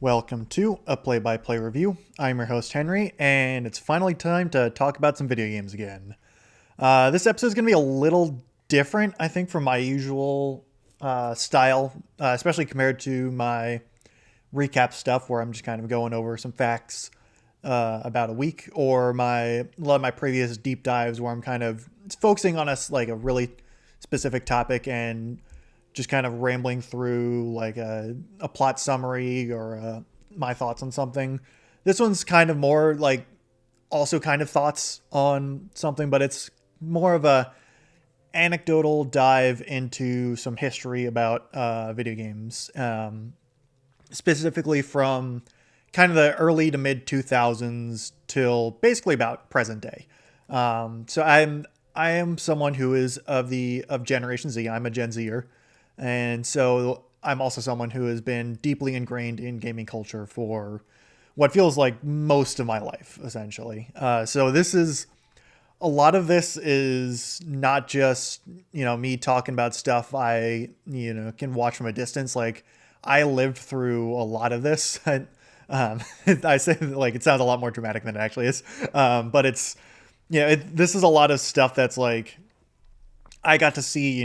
Welcome to a play-by-play review. I'm your host Henry, and it's finally time to talk about some video games again. This episode is going to be a little different, I think, from my usual style, especially compared to my recap stuff, where I'm just kind of going over some facts about a week, or a lot of my previous deep dives, where I'm kind of focusing on a really specific topic and just kind of rambling through like a plot summary or my thoughts on something. This one's kind of more like also kind of thoughts on something, but it's more of a anecdotal dive into some history about video games, specifically from kind of the early to mid 2000s till basically about present day. I am someone who is of Generation Z. I'm a Gen Zer, and so I'm also someone who has been deeply ingrained in gaming culture for what feels like most of my life, essentially. So this is a lot of this is not just me talking about stuff I can watch from a distance. Like I lived through a lot of this. I say like it sounds a lot more dramatic than it actually is, but it's this is a lot of stuff that's like I got to see,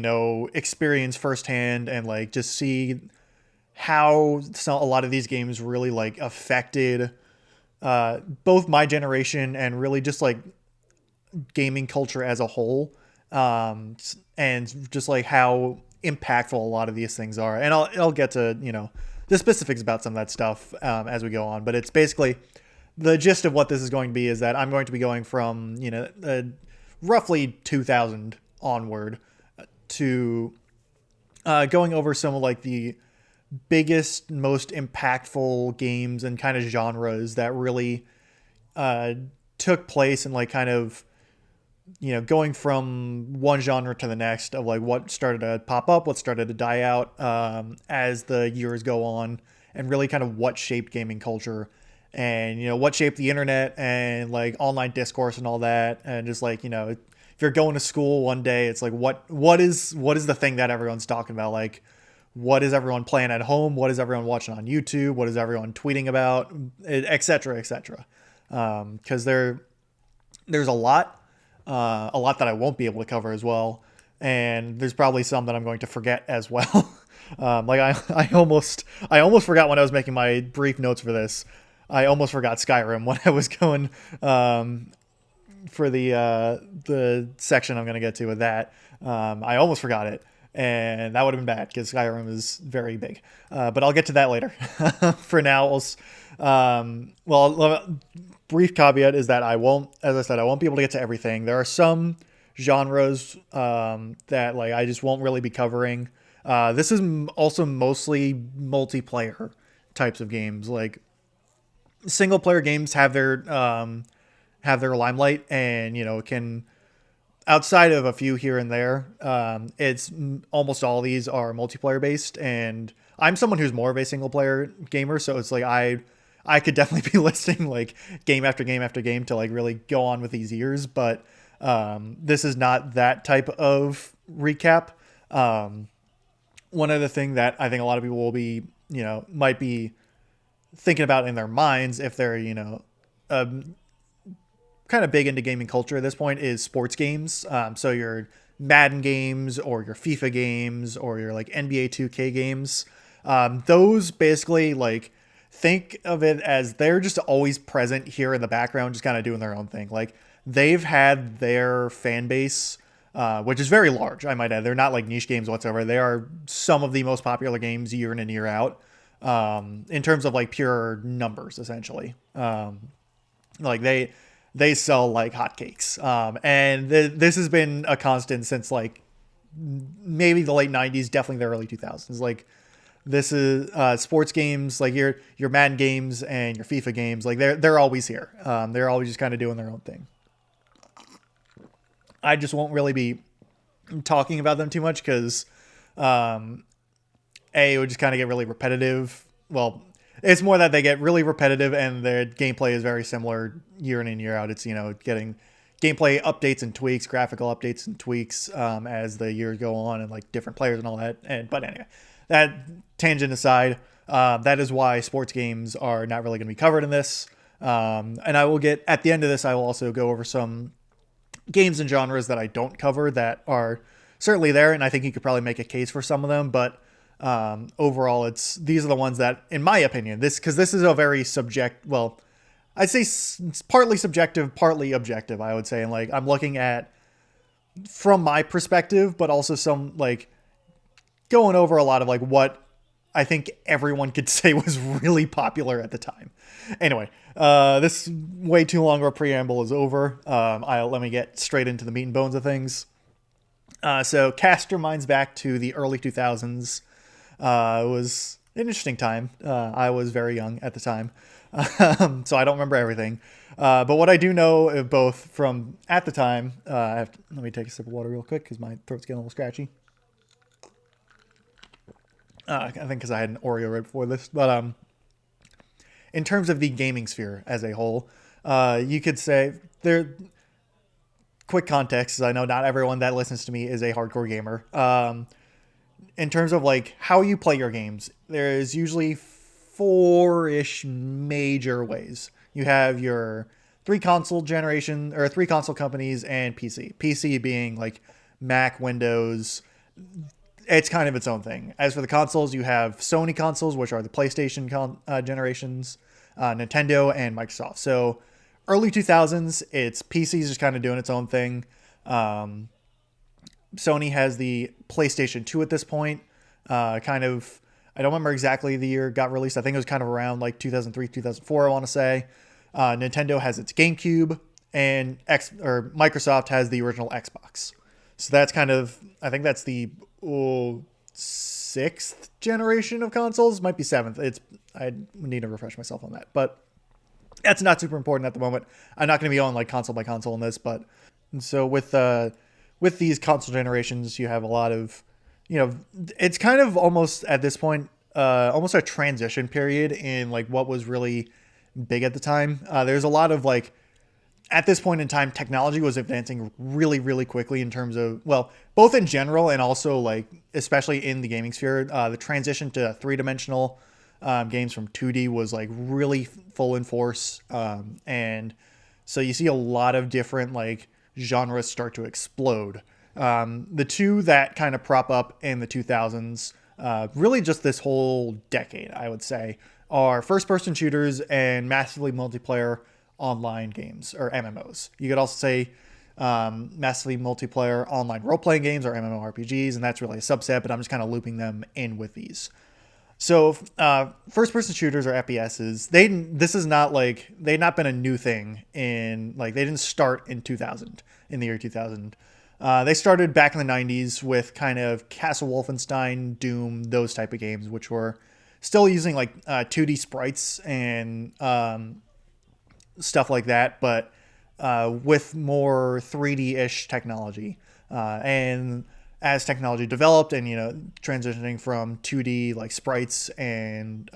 experience firsthand and like just see how a lot of these games really like affected both my generation and really just like gaming culture as a whole. And just like how impactful a lot of these things are. And I'll get to, the specifics about some of that stuff as we go on. But it's basically the gist of what this is going to be is that I'm going to be going from, roughly 2000 onward to going over some of like the biggest, most impactful games and kind of genres that really uh, took place and like kind of going from one genre to the next of like what started to pop up, what started to die out as the years go on, and really kind of what shaped gaming culture and what shaped the internet and like online discourse and all that, and just like if you're going to school one day, it's like what is the thing that everyone's talking about, like what is everyone playing at home, what is everyone watching on YouTube, what is everyone tweeting about, etc., etc. Because there's a lot that I won't be able to cover as well, and there's probably some that I'm going to forget as well. Like I almost forgot when I was making my brief notes for this. I almost forgot Skyrim when I was going for the section I'm going to get to with that. I almost forgot it, and that would have been bad because Skyrim is very big. But I'll get to that later. For now, brief caveat is that I won't, as I said, I won't be able to get to everything. There are some genres that like I just won't really be covering. This is also mostly multiplayer types of games. Like single player games have their limelight, and can outside of a few here and there, it's almost all these are multiplayer based, and I'm someone who's more of a single player gamer, so it's like I could definitely be listing like game after game after game to like really go on with these years, but this is not that type of recap. Um, One other thing that I think a lot of people will be, might be thinking about in their minds if they're, um, kind of big into gaming culture at this point is sports games. So your Madden games or your FIFA games or your like NBA 2K games. Those basically like think of it as they're just always present here in the background, just kind of doing their own thing. Like they've had their fan base, which is very large, I might add. They're not like niche games whatsoever. They are some of the most popular games year in and year out, in terms of like pure numbers, essentially. Like they sell like hotcakes. And this has been a constant since like maybe the late 90s, definitely the early 2000s. Like this is sports games, like your Madden games and your FIFA games, like they're always here. They're always just kind of doing their own thing. I just won't really be talking about them too much because it would just kind of get really repetitive. Well, it's more that they get really repetitive and their gameplay is very similar year in and year out. It's getting gameplay updates and tweaks, graphical updates and tweaks as the years go on, and like different players and all that. And but anyway, that tangent aside, That is why sports games are not really going to be covered in this. And I will get at the end of this, I will also go over some games and genres that I don't cover that are certainly there, and I think you could probably make a case for some of them. But overall, these are the ones that, in my opinion, this is a very well, I'd say partly subjective, partly objective. I would say, and like I'm looking at from my perspective, but also some like going over a lot of like what I think everyone could say was really popular at the time. Anyway, this way too long of a preamble is over. Let me get straight into the meat and bones of things. So cast your minds back to the early 2000s. It was an interesting time. I was very young at the time, so I don't remember everything. But what I do know, both from at the time, let me take a sip of water real quick because my throat's getting a little scratchy. I think because I had an Oreo right before this. But in terms of the gaming sphere as a whole, you could say there. Quick context, is I know not everyone that listens to me is a hardcore gamer. In terms of like how you play your games, there's usually four-ish major ways. You have your three console companies and PC. PC being like Mac, Windows. It's kind of its own thing. As for the consoles, you have Sony consoles, which are the PlayStation generations, Nintendo, and Microsoft. So early 2000s, it's PCs just kind of doing its own thing. Sony has the PlayStation 2 at this point. I don't remember exactly the year it got released. I think it was kind of around like 2003, 2004, I want to say. Nintendo has its GameCube, and Microsoft has the original Xbox. So that's I think that's the sixth generation of consoles. Might be seventh. I need to refresh myself on that. But that's not super important at the moment. I'm not going to be on like console by console in this, but so with these console generations, you have a lot of, it's kind of almost at this point, almost a transition period in like what was really big at the time. There's a lot of like, at this point in time, technology was advancing really, really quickly in terms of, well, both in general and also like, especially in the gaming sphere, the transition to three-dimensional games from 2D was like really full in force. And so you see a lot of different like genres start to explode. The two that kind of prop up in the 2000s, really just this whole decade, I would say, are first-person shooters and massively multiplayer online games, or MMOs. You could also say massively multiplayer online role-playing games, or MMORPGs, and that's really a subset, but I'm just kind of looping them in with these. So first-person shooters, or FPSs, they've not been a new thing in, like, they didn't start in the year 2000. They started back in the 90s with kind of Castle Wolfenstein, Doom, those type of games, which were still using like 2D sprites and stuff like that, but with more 3D-ish technology. And as technology developed and, transitioning from 2D like sprites and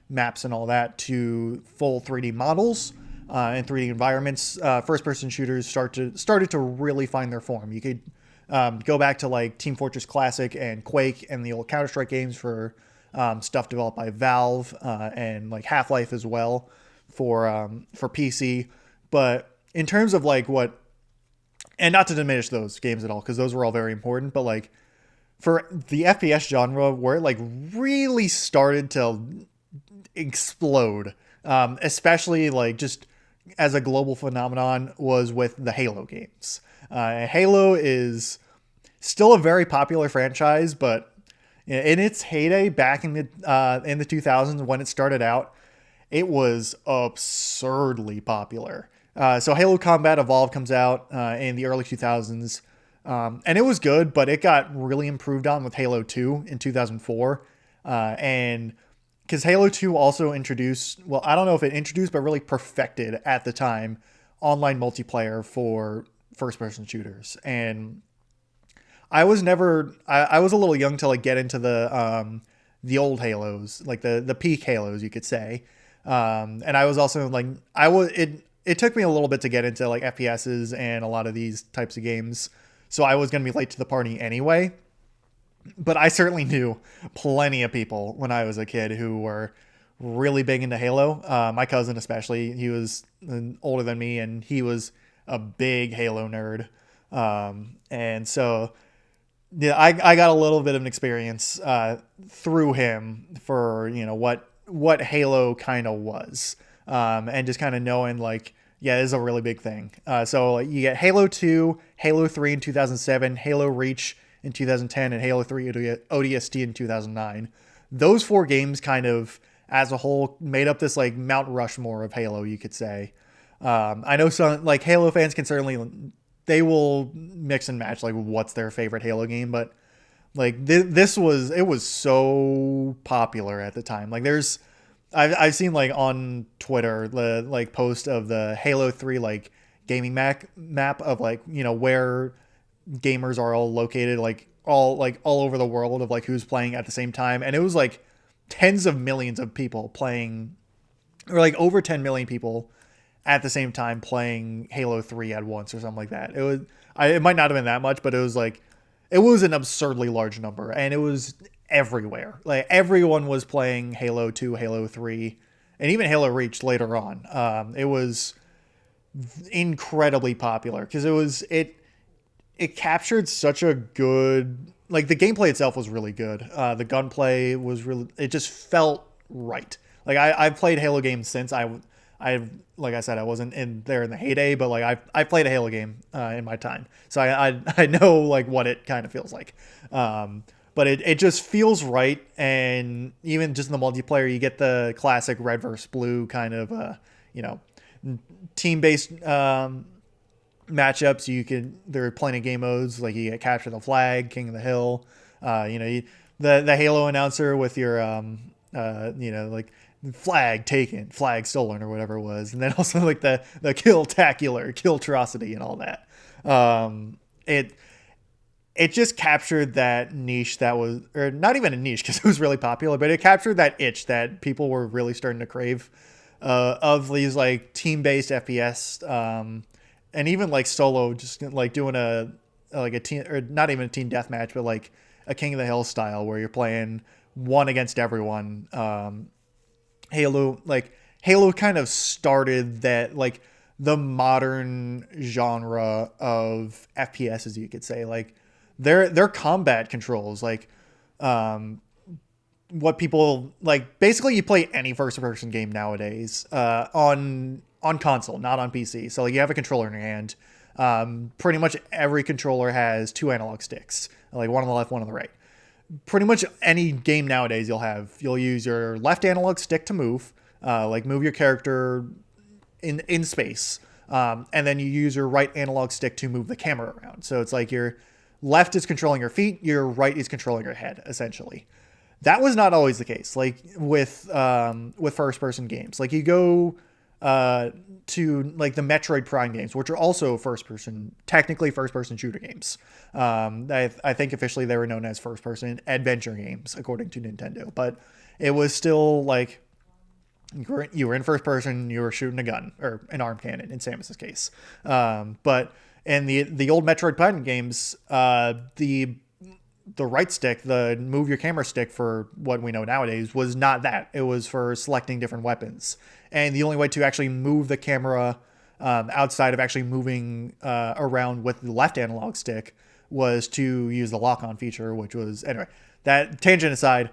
maps and all that to full 3D models and 3D environments, first-person shooters started to really find their form. You could go back to like Team Fortress Classic and Quake and the old Counter-Strike games for stuff developed by Valve and like Half-Life as well for PC. But in terms of like and not to diminish those games at all, because those were all very important, but like for the FPS genre, where it like really started to explode, especially like just as a global phenomenon, was with the Halo games. Halo is still a very popular franchise, but in its heyday back in the 2000s when it started out, it was absurdly popular. So Halo Combat Evolved comes out in the early 2000s, and it was good, but it got really improved on with Halo 2 in 2004. And because Halo 2 also introduced, well, I don't know if it introduced, but really perfected at the time, online multiplayer for first-person shooters. And I was a little young to like get into the old Halos, like the peak Halos, you could say. And I was also like, it took me a little bit to get into like FPSs and a lot of these types of games. So I was going to be late to the party anyway. But I certainly knew plenty of people when I was a kid who were really big into Halo. My cousin, especially, he was older than me, and he was a big Halo nerd. And so, yeah, I got a little bit of an experience through him for what Halo kind of was, and just kind of knowing like yeah, it is a really big thing. So like, you get Halo 2, Halo 3 in 2007, Halo Reach in 2010, and Halo 3 ODST in 2009. Those four games kind of as a whole made up this like Mount Rushmore of Halo, you could say. I know some like Halo fans can certainly they will mix and match like what's their favorite Halo game, but like this was it was so popular at the time. Like I've seen like on Twitter the like post of the Halo 3 like gaming map of like where gamers are all located like all over the world of like who's playing at the same time, and it was like tens of millions of people playing, or like over 10 million people at the same time playing Halo 3 at once or something like that. It might not have been that much, but it was an absurdly large number, and it was everywhere. Like everyone was playing Halo 2, Halo 3, and even Halo Reach later on. It was incredibly popular because it captured such a good like the gameplay itself was really good. The gunplay was really it just felt right. Like I've played Halo games since I like I said I wasn't in there in the heyday, but like I played a Halo game in my time, so I know like what it kind of feels like. But it just feels right, and even just in the multiplayer, you get the classic red versus blue kind of you know team based matchups. There are plenty of game modes like you get Capture the Flag, King of the Hill. The Halo announcer with your like flag taken, flag stolen, or whatever it was, and then also like the kill-tacular, kill-trocity, and all that. It just captured that niche that was, or not even a niche because it was really popular, but it captured that itch that people were really starting to crave of these like team-based FPS, and even like solo, just like doing a team, or not even a team deathmatch, but like a King of the Hill style where you're playing one against everyone. Halo kind of started that like the modern genre of FPS, as you could say. Like their combat controls, like what people like. Basically, you play any first person game nowadays on console, not on PC. So like you have a controller in your hand. Pretty much every controller has two analog sticks, like one on the left, one on the right. Pretty much any game nowadays you'll use your left analog stick to move, like move your character in space, and then you use your right analog stick to move the camera around. So it's like your left is controlling your feet, your right is controlling your head, essentially. That was not always the case. Like with first person games, like you go to like the Metroid Prime games, which are also technically first person shooter games. I think officially they were known as first person adventure games according to Nintendo, but it was still like you were in first person, you were shooting a gun or an arm cannon in Samus's case. But in the old Metroid Prime games, the right stick, the move your camera stick for what we know nowadays, was not that. It was for selecting different weapons. And the only way to actually move the camera outside of actually moving around with the left analog stick was to use the lock-on feature, which was, anyway, that tangent aside,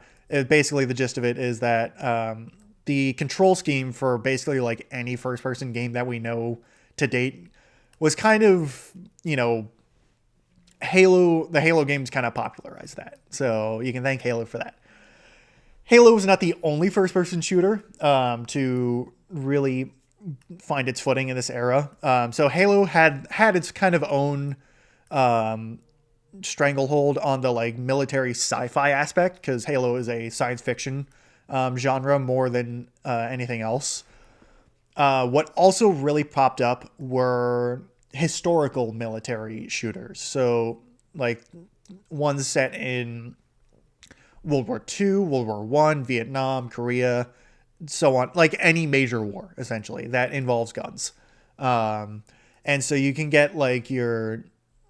basically the gist of it is that the control scheme for basically like any first-person game that we know to date was kind of, the Halo games kind of popularized that. So you can thank Halo for that. Halo was not the only first-person shooter to really find its footing in this era. So Halo had its kind of own stranglehold on the like military sci-fi aspect, because Halo is a science fiction genre more than anything else. What also really popped up were historical military shooters. So like ones set in World War II, World War One, Vietnam, Korea, so on, like any major war essentially that involves guns. And so you can get like your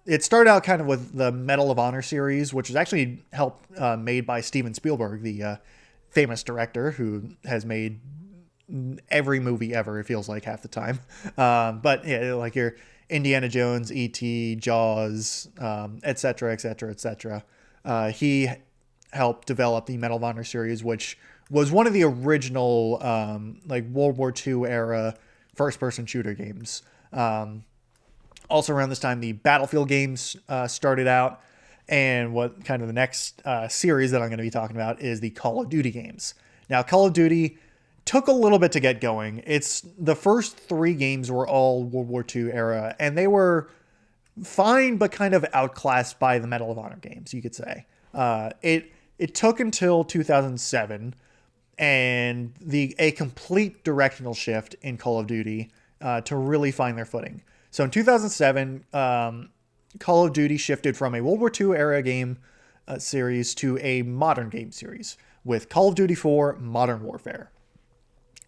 it started out kind of with the Medal of Honor series, which was actually helped made by Steven Spielberg, the famous director who has made every movie ever. It feels like half the time, but yeah, like your Indiana Jones, E.T., Jaws, etc., etc., etc. He helped develop the Medal of Honor series, which was one of the original like World War II era first-person shooter games. Also around this time, the Battlefield games started out, and what kind of the next series that I'm going to be talking about is the Call of Duty games. Now, Call of Duty took a little bit to get going. It's the first three games were all World War II era, and they were fine, but kind of outclassed by the Medal of Honor games, you could say. It took until 2007 and a complete directional shift in Call of Duty to really find their footing. So in 2007, Call of Duty shifted from a World War II era game series to a modern game series with Call of Duty 4 Modern Warfare.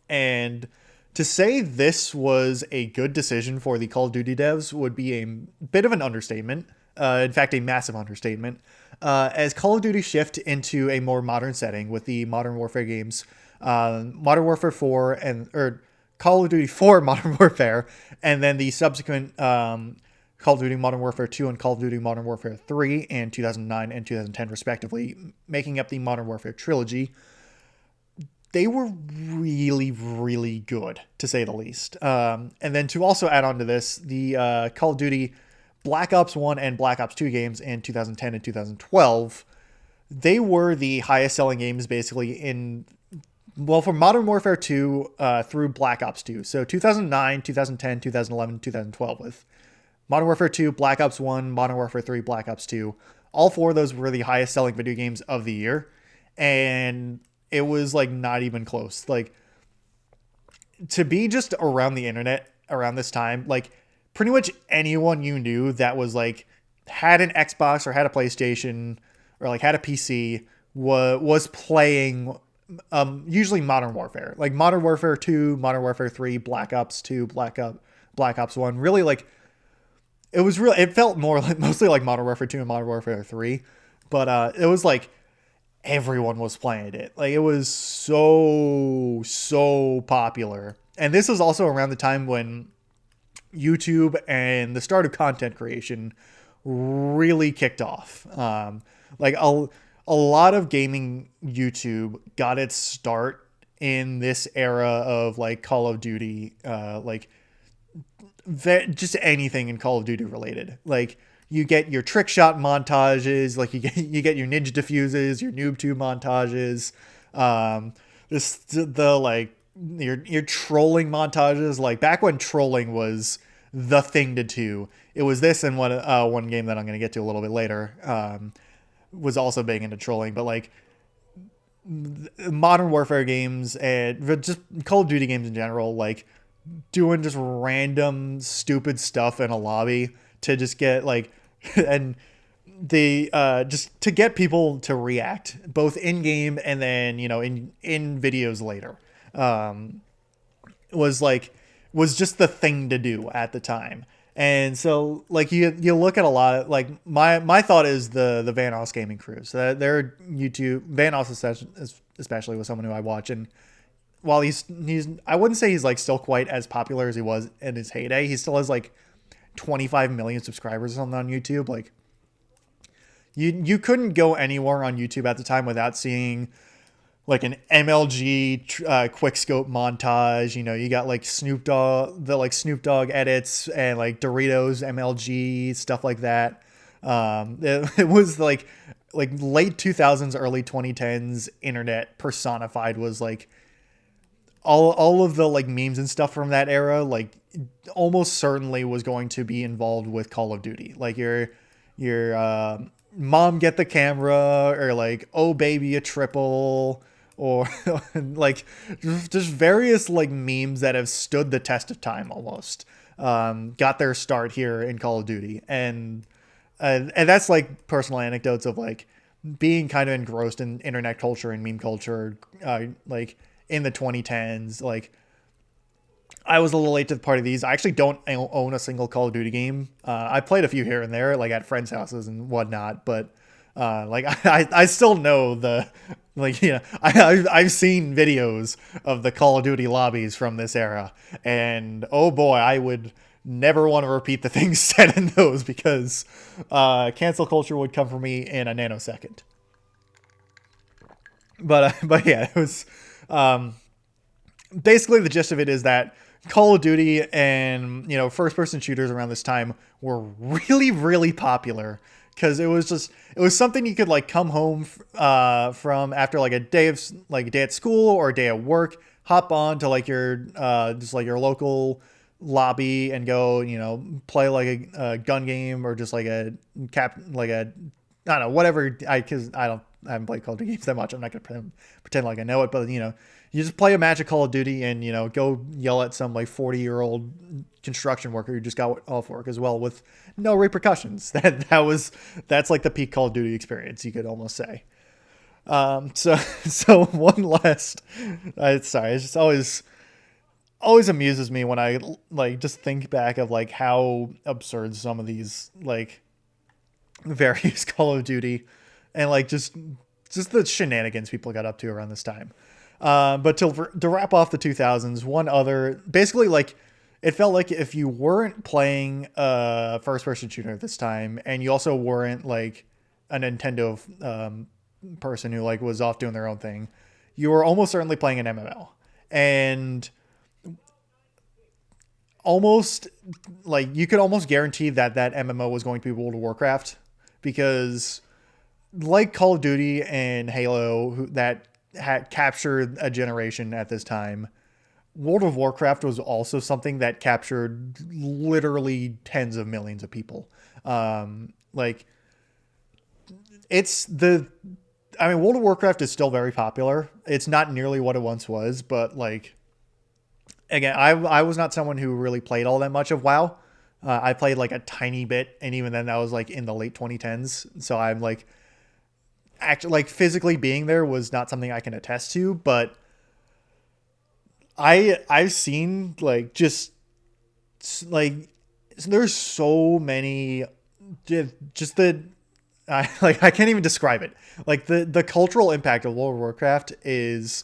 And to say this was a good decision for the Call of Duty devs would be a bit of an understatement. In fact, a massive understatement. As Call of Duty shift into a more modern setting with the Modern Warfare games, Modern Warfare 4 or Call of Duty 4 Modern Warfare, and then the subsequent Call of Duty Modern Warfare 2 and Call of Duty Modern Warfare 3 in 2009 and 2010 respectively, making up the Modern Warfare trilogy. They were really, really good, to say the least. And then to also add on to this, the Call of Duty Black Ops 1 and Black Ops 2 games in 2010 and 2012, they were the highest selling games basically for Modern Warfare 2 through Black Ops 2. So 2009, 2010, 2011, 2012 with Modern Warfare 2, Black Ops 1, Modern Warfare 3, Black Ops 2. All four of those were the highest selling video games of the year. And it was like not even close. Like to be just around the internet around this time, like pretty much anyone you knew that was like had an Xbox or had a PlayStation or like had a PC was playing usually Modern Warfare. Like Modern Warfare 2, Modern Warfare 3, Black Ops 2, Black Ops 1. Really like it felt more like mostly like Modern Warfare 2 and Modern Warfare 3, but it was like everyone was playing it. Like it was so popular. And this is also around the time when YouTube and the start of content creation really kicked off. Like a lot of gaming YouTube got its start in this era of like Call of Duty, like just anything in Call of Duty related. Like you get your trick shot montages, like you get your ninja diffuses, your noob tube montages, your trolling montages. Like back when trolling was the thing to do, it was this and one game that I'm going to get to a little bit later was also big into trolling. But like Modern Warfare games and just Call of Duty games in general, like doing just random stupid stuff in a lobby to just get like and they just to get people to react both in game and then in videos later was just the thing to do at the time. And so like you look at a lot of like my thought is the Vanoss gaming crew. So they're YouTube Vanoss especially was someone who I watch, and while he's I wouldn't say he's like still quite as popular as he was in his heyday, he still has like 25 million subscribers or something on YouTube. Like you couldn't go anywhere on YouTube at the time without seeing like an MLG quick scope montage. You got like Snoop Dogg edits and like Doritos MLG stuff like that. It was like late 2000s, early 2010s internet personified was like all of the like memes and stuff from that era, like almost certainly was going to be involved with Call of Duty. Like your mom get the camera, or like, oh baby, a triple, or like just various like memes that have stood the test of time almost got their start here in Call of Duty. And that's like personal anecdotes of like being kind of engrossed in internet culture and meme culture like in the 2010s. Like I was a little late to the party of these. I actually don't own a single Call of Duty game. I played a few here and there, like at friends' houses and whatnot, but like I still know the like I've seen videos of the Call of Duty lobbies from this era, and oh boy, I would never want to repeat the things said in those because cancel culture would come for me in a nanosecond. But yeah, it was basically the gist of it is that Call of Duty and first person shooters around this time were really really popular because it was something you could like come home from after like a day of like a day at school or a day at work, hop on to like your just like your local lobby and go play like a gun game or just like a cap like a I don't know whatever because I haven't played Call of Duty games that much. I'm not gonna pretend like I know it, but you just play a match of Call of Duty and go yell at some like 40-year-old construction worker who just got off work as well with no repercussions. That's like the peak Call of Duty experience, you could almost say. So one last, sorry, it's just always amuses me when I like just think back of like how absurd some of these like various Call of Duty and like just the shenanigans people got up to around this time. But to wrap off the 2000s, one other basically like it felt like if you weren't playing a first person shooter at this time and you also weren't like a Nintendo person who like was off doing their own thing, you were almost certainly playing an MMO. And almost like you could almost guarantee that that MMO was going to be World of Warcraft because like Call of Duty and Halo that had captured a generation at this time, World of Warcraft was also something that captured literally tens of millions of people. Like it's the I mean World of Warcraft is still very popular. It's not nearly what it once was, but like again, I was not someone who really played all that much of WoW. I played like a tiny bit, and even then, that was like in the late 2010s. So I'm like, actually, like physically being there was not something I can attest to. But I've seen like just like there's so many, just the I can't even describe it. Like the cultural impact of World of Warcraft is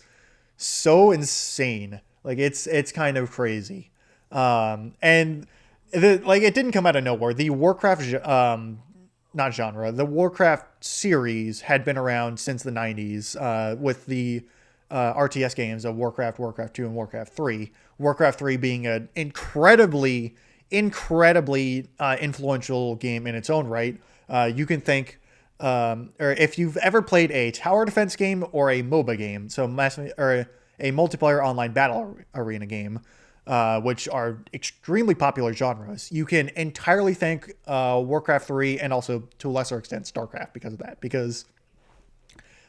so insane. Like it's kind of crazy. And like it didn't come out of nowhere. The Warcraft not genre, the Warcraft series had been around since the 90s with the RTS games of Warcraft, Warcraft 2 and Warcraft 3. Warcraft 3 being an incredibly influential game in its own right. You can think or if you've ever played a tower defense game or a MOBA game, so or a multiplayer online battle arena game, which are extremely popular genres, you can entirely thank Warcraft 3 and also to a lesser extent StarCraft because of that. Because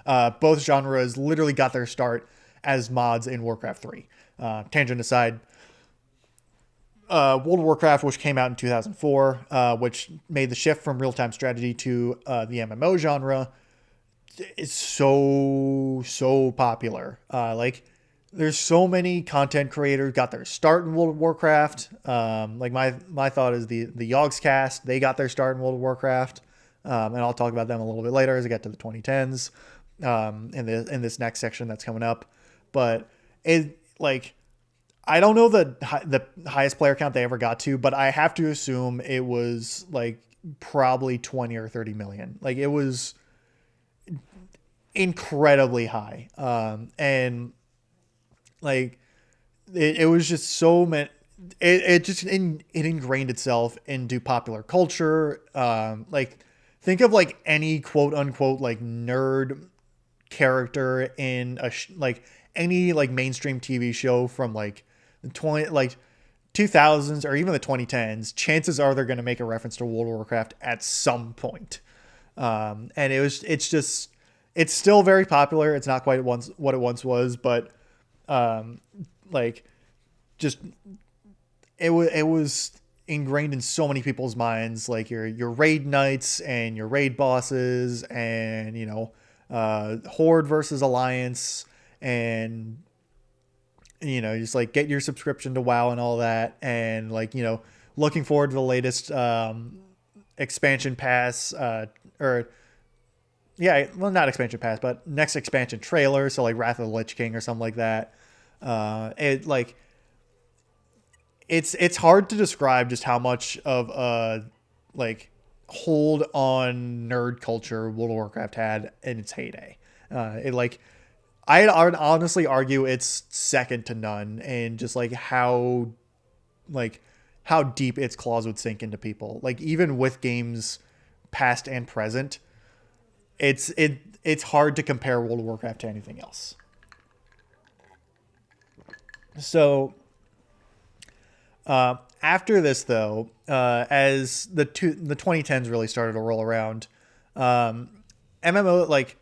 both genres literally got their start as mods in Warcraft 3. Tangent aside, World of Warcraft, which came out in 2004, which made the shift from real-time strategy to the MMO genre, is so popular. Like there's so many content creators got their start in World of Warcraft. Like my thought is the Yogscast, they got their start in World of Warcraft. And I'll talk about them a little bit later as I get to the 2010s in this next section that's coming up. But it like I don't know the highest player count they ever got to, but I have to assume it was like probably 20 or 30 million. Like it was incredibly high. And like it was just so many. It ingrained itself into popular culture. Like think of like any quote unquote like nerd character in like any like mainstream TV show from like the 2000s or even the 2010s. Chances are they're going to make a reference to World of Warcraft at some point. And it's still very popular. It's not quite what it once was, but like just it was ingrained in so many people's minds, like your raid knights and your raid bosses and horde versus alliance, and just like get your subscription to WoW and all that, and like looking forward to the latest expansion pass, or yeah, well, not expansion pass, but next expansion trailer. So like Wrath of the Lich King or something like that. It like it's hard to describe just how much of a like hold on nerd culture World of Warcraft had in its heyday. It like I'd honestly argue it's second to none, and just like how deep its claws would sink into people. Like even with games past and present, it's hard to compare World of Warcraft to anything else. So after this, though, as the 2010s really started to roll around, MMO like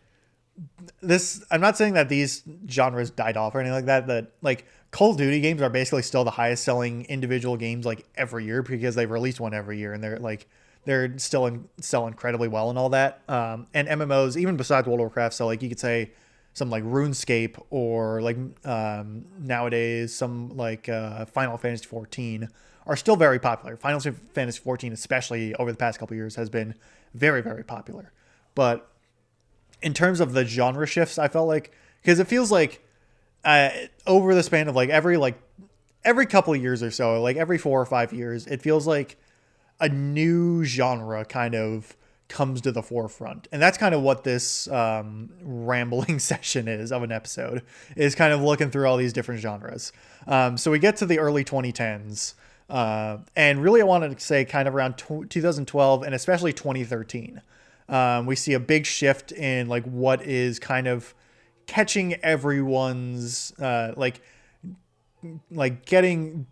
this. I'm not saying that these genres died off or anything like that. That like Call of Duty games are basically still the highest selling individual games like every year because they've released one every year, and they're still sell incredibly well and all that. And MMOs, even besides World of Warcraft, so like you could say some like RuneScape, or like nowadays some like Final Fantasy 14 are still very popular. Final Fantasy 14, especially over the past couple years, has been very, very popular. But in terms of the genre shifts, I felt like, because it feels like over the span of like every couple of years or so, like every 4 or 5 years, it feels like a new genre kind of comes to the forefront. And that's kind of what this rambling session is of an episode, is kind of looking through all these different genres. So we get to the early 2010s. And really I wanted to say kind of around 2012 and especially 2013. We see a big shift in like what is kind of catching everyone's like getting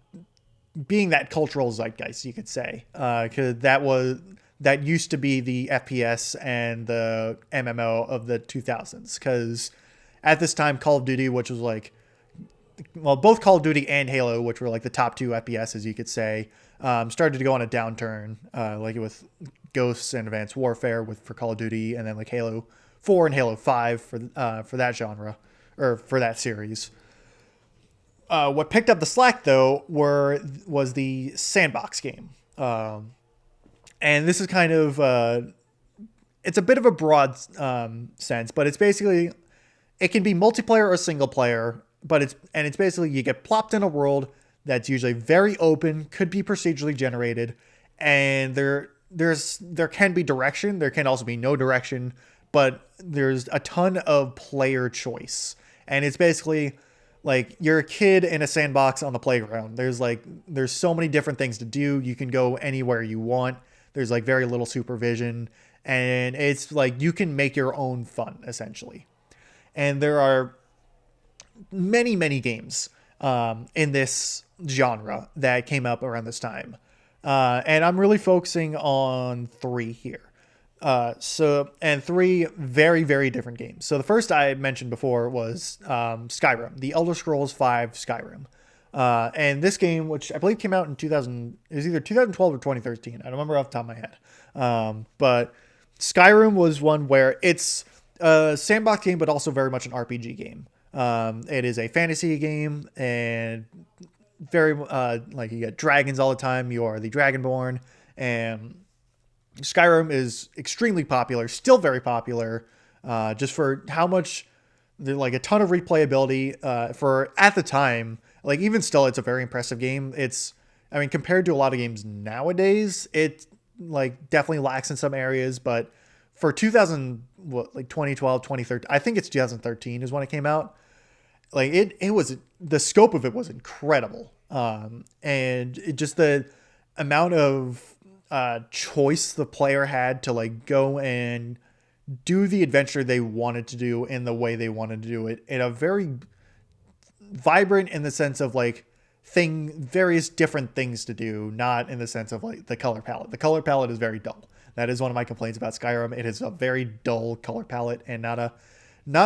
being that cultural zeitgeist, you could say, because that used to be the FPS and the MMO of the 2000s. Because at this time, Call of Duty, which was like, well, both Call of Duty and Halo, which were like the top two FPSs, you could say, started to go on a downturn, like with Ghosts and Advanced Warfare for Call of Duty, and then like Halo 4 and Halo 5 for that genre, or for that series. What picked up the slack, though, was the sandbox game. And this is kind of, it's a bit of a broad sense, but it's basically, it can be multiplayer or single player, but it's basically you get plopped in a world that's usually very open, could be procedurally generated, and there can be direction, there can also be no direction, but there's a ton of player choice. And it's basically like you're a kid in a sandbox on the playground. There's so many different things to do. You can go anywhere you want. There's like very little supervision, and it's like you can make your own fun essentially. And there are many, many games in this genre that came up around this time. And I'm really focusing on three here. And three very, very different games. So the first I mentioned before was Skyrim, the Elder Scrolls V Skyrim. And this game, which I believe came out in 2000, it was either 2012 or 2013. I don't remember off the top of my head. But Skyrim was one where it's a sandbox game, but also very much an RPG game. It is a fantasy game, and very like you get dragons all the time. You are the Dragonborn, and Skyrim is extremely popular, still very popular, just for how much, like a ton of replayability for at the time. Like even still, it's a very impressive game. I mean, compared to a lot of games nowadays, it like definitely lacks in some areas, but for 2012, 2013, I think it's 2013 is when it came out. Like it was, the scope of it was incredible. And it just the amount of choice the player had to like go and do the adventure they wanted to do in the way they wanted to do it, in a very vibrant, in the sense of like various different things to do, not in the sense of like the color palette. The color palette is very dull. That is one of my complaints about Skyrim. It is a very dull color palette and not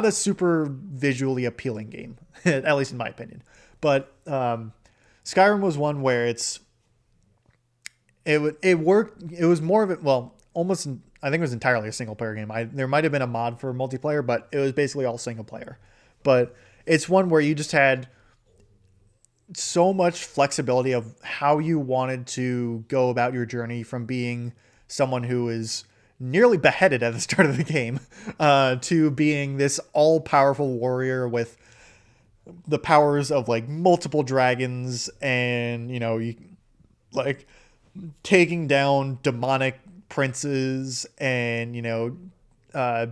a super visually appealing game, at least in my opinion. But Skyrim was one where it worked. It was more of it. Well, almost. I think it was entirely a single player game. There might have been a mod for multiplayer, but it was basically all single player. But it's one where you just had so much flexibility of how you wanted to go about your journey from being someone who is nearly beheaded at the start of the game to being this all-powerful warrior with the powers of like multiple dragons and you like taking down demonic princes and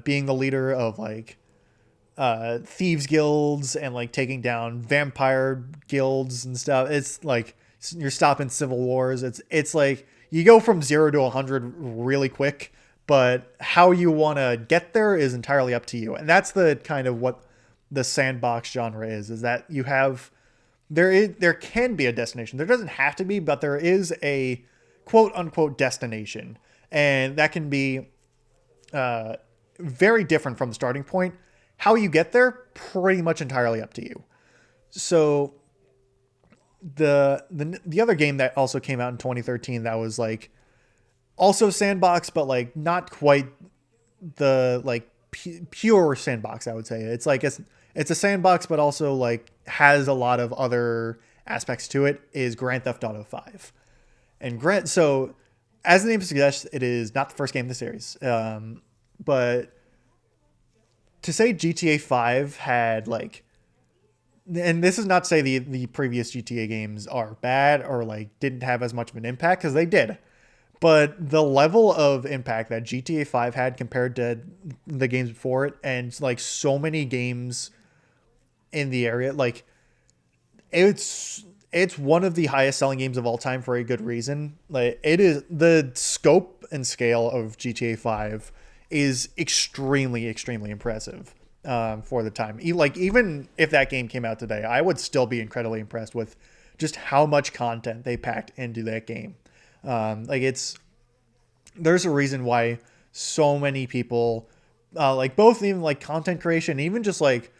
being the leader of like thieves guilds and like taking down vampire guilds and stuff. It's like you're stopping civil wars. It's like you go from 0 to 100 really quick, but how you want to get there is entirely up to you. And that's the kind of what the sandbox genre is that you have there can be a destination. There doesn't have to be, but there is a quote unquote destination. And that can be very different from the starting point. How you get there, pretty much entirely up to you. So the other game that also came out in 2013 that was like also sandbox, but like not quite the like pure sandbox, I would say. It's a sandbox, but also like has a lot of other aspects to it. Is Grand Theft Auto 5 and So, as the name suggests, it is not the first game in the series, but to say GTA 5 had like, and this is not to say the previous GTA games are bad or like didn't have as much of an impact, because they did. But the level of impact that GTA 5 had compared to the games before it, and like so many games in the area, like it's one of the highest selling games of all time for a good reason. Like it is, the scope and scale of GTA 5 is extremely impressive for the time. Like even if that game came out today, I would still be incredibly impressed with just how much content they packed into that game. There's a reason why so many people like both even like content creation, even just like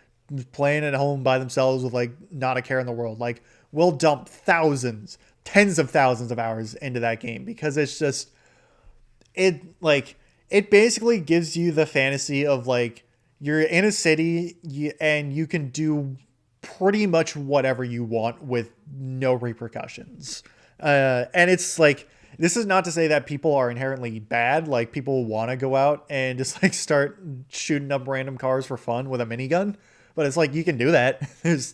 playing at home by themselves with like not a care in the world, like will dump tens of thousands of hours into that game, because it's just it basically gives you the fantasy of like you're in a city and you can do pretty much whatever you want with no repercussions. And it's like, this is not to say that people are inherently bad. Like people want to go out and just like start shooting up random cars for fun with a minigun, but it's like you can do that.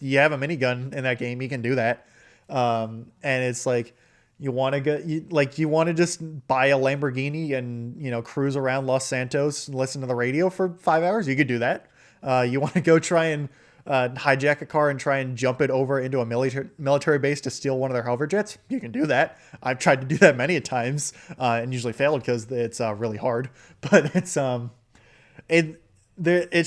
You have a minigun in that game, you can do that. And it's like you want to you want to just buy a Lamborghini and cruise around Los Santos and listen to the radio for 5 hours. You could do that. You want to go try and hijack a car and try and jump it over into a military base to steal one of their hover jets. You can do that. I've tried to do that many a times and usually failed because it's really hard. But it's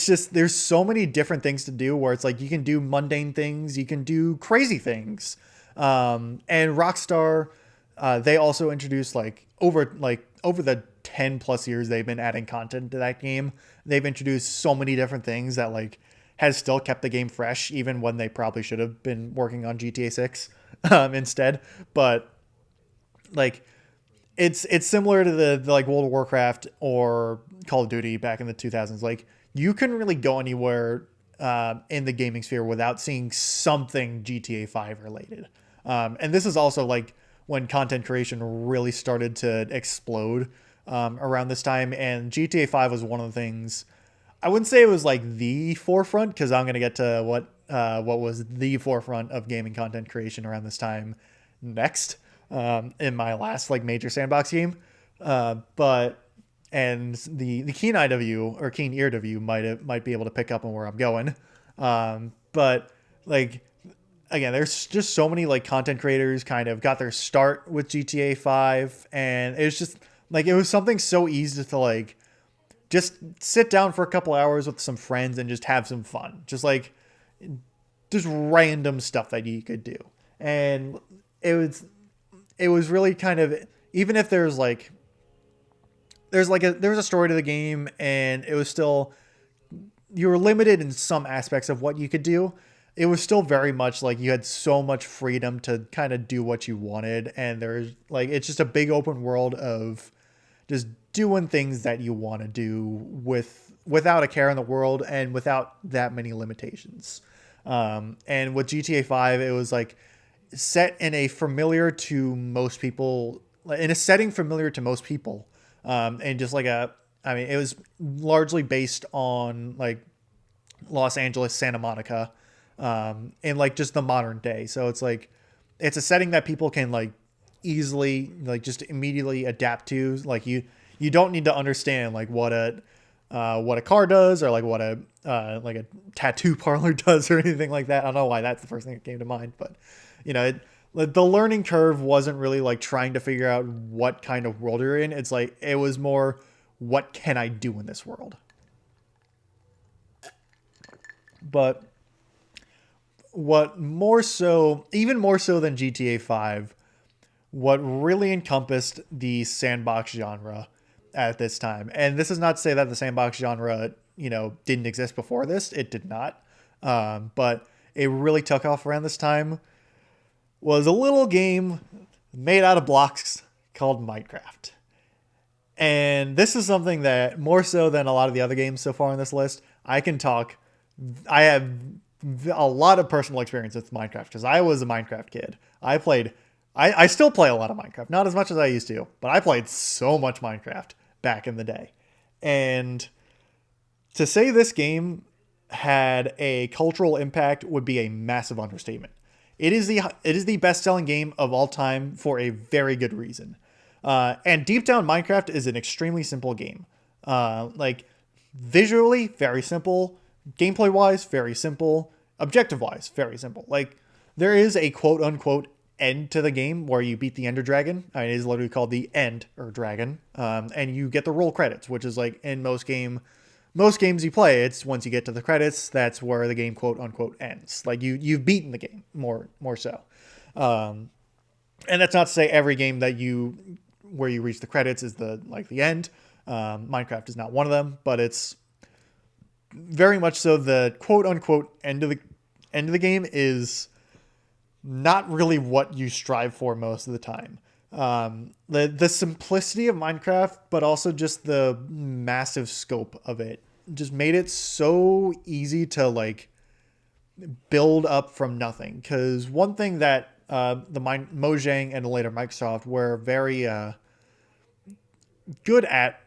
just there's so many different things to do where it's like you can do mundane things, you can do crazy things. And Rockstar, they also introduced over the 10 plus years they've been adding content to that game. They've introduced so many different things that like has still kept the game fresh, even when they probably should have been working on GTA 6 instead. But like it's similar to the like World of Warcraft or Call of Duty back in the 2000s. Like you couldn't really go anywhere in the gaming sphere without seeing something GTA 5 related. And this is also like when content creation really started to explode around this time. And GTA 5 was one of the things, I wouldn't say it was like the forefront, because I'm going to get to what was the forefront of gaming content creation around this time next in my last like major sandbox game. But and the keen eye of you or keen ear of you might be able to pick up on where I'm going. But like again, there's just so many like content creators kind of got their start with GTA 5, and it was just like it was something so easy to like just sit down for a couple hours with some friends and just have some fun. Just random stuff that you could do. And it was really kind of, even if there's a story to the game, and it was still, you were limited in some aspects of what you could do. It was still very much like you had so much freedom to kind of do what you wanted. And there's like, it's just a big open world of just doing things that you want to do without a care in the world and without that many limitations. And with GTA 5, it was like, set in a familiar to most people, in a setting familiar to most people, and just like I mean, it was largely based on like Los Angeles, Santa Monica, in like just the modern day. So it's like it's a setting that people can like easily like just immediately adapt to. Like you don't need to understand what a car does or like a tattoo parlor does or anything like that. I don't know why that's the first thing that came to mind, but you know, the learning curve wasn't really like trying to figure out what kind of world you're in. It's like it was more, what can I do in this world? But what more so, even more so than GTA 5, what really encompassed the sandbox genre at this time. And this is not to say that the sandbox genre, didn't exist before this. It did not. But it really took off around this time. Was a little game made out of blocks called Minecraft. And this is something that more so than a lot of the other games so far on this list, I can talk. I have a lot of personal experience with Minecraft because I was a Minecraft kid. I still play a lot of Minecraft, not as much as I used to, but I played so much Minecraft back in the day. And to say this game had a cultural impact would be a massive understatement. It is the best selling game of all time for a very good reason. And deep down, Minecraft is an extremely simple game. Like visually, very simple. Gameplay wise, very simple. Objective wise, very simple. Like there is a quote unquote end to the game where you beat the Ender Dragon. It is literally called the End or Dragon, and you get the roll credits, which is like in most games you play. It's once you get to the credits, that's where the game quote unquote ends. Like you've beaten the game more so. And that's not to say every game where you reach the credits is the end. Minecraft is not one of them, but it's very much so the quote unquote end of the game is not really what you strive for most of the time. The simplicity of Minecraft, but also just the massive scope of it, just made it so easy to like build up from nothing. Because one thing that Mojang and later Microsoft were very good at,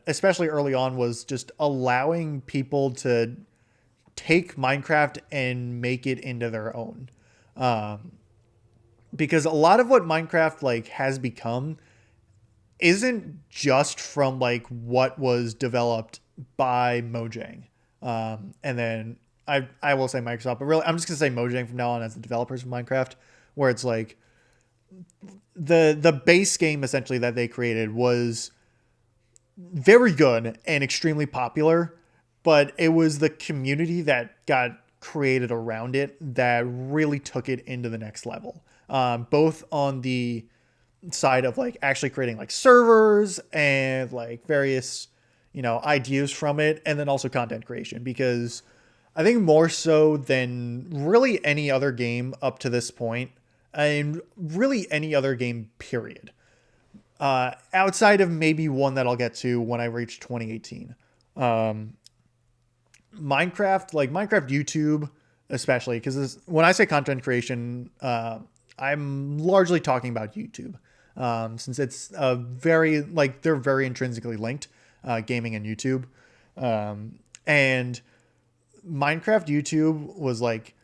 especially early on, was just allowing people to take Minecraft and make it into their own. Because a lot of what Minecraft like has become isn't just from like what was developed by Mojang. And then I will say Microsoft, but really I'm just gonna say Mojang from now on as the developers of Minecraft, where it's like the base game essentially that they created was very good and extremely popular, but it was the community that got created around it that really took it into the next level. Both on the side of like actually creating like servers and like various, ideas from it, and then also content creation, because I think more so than really any other game up to this point, and really any other game, period. Outside of maybe one that I'll get to when I reach 2018. Minecraft YouTube, especially, because when I say content creation, I'm largely talking about YouTube, since it's a very, like, they're very intrinsically linked, gaming and YouTube. And Minecraft YouTube was like,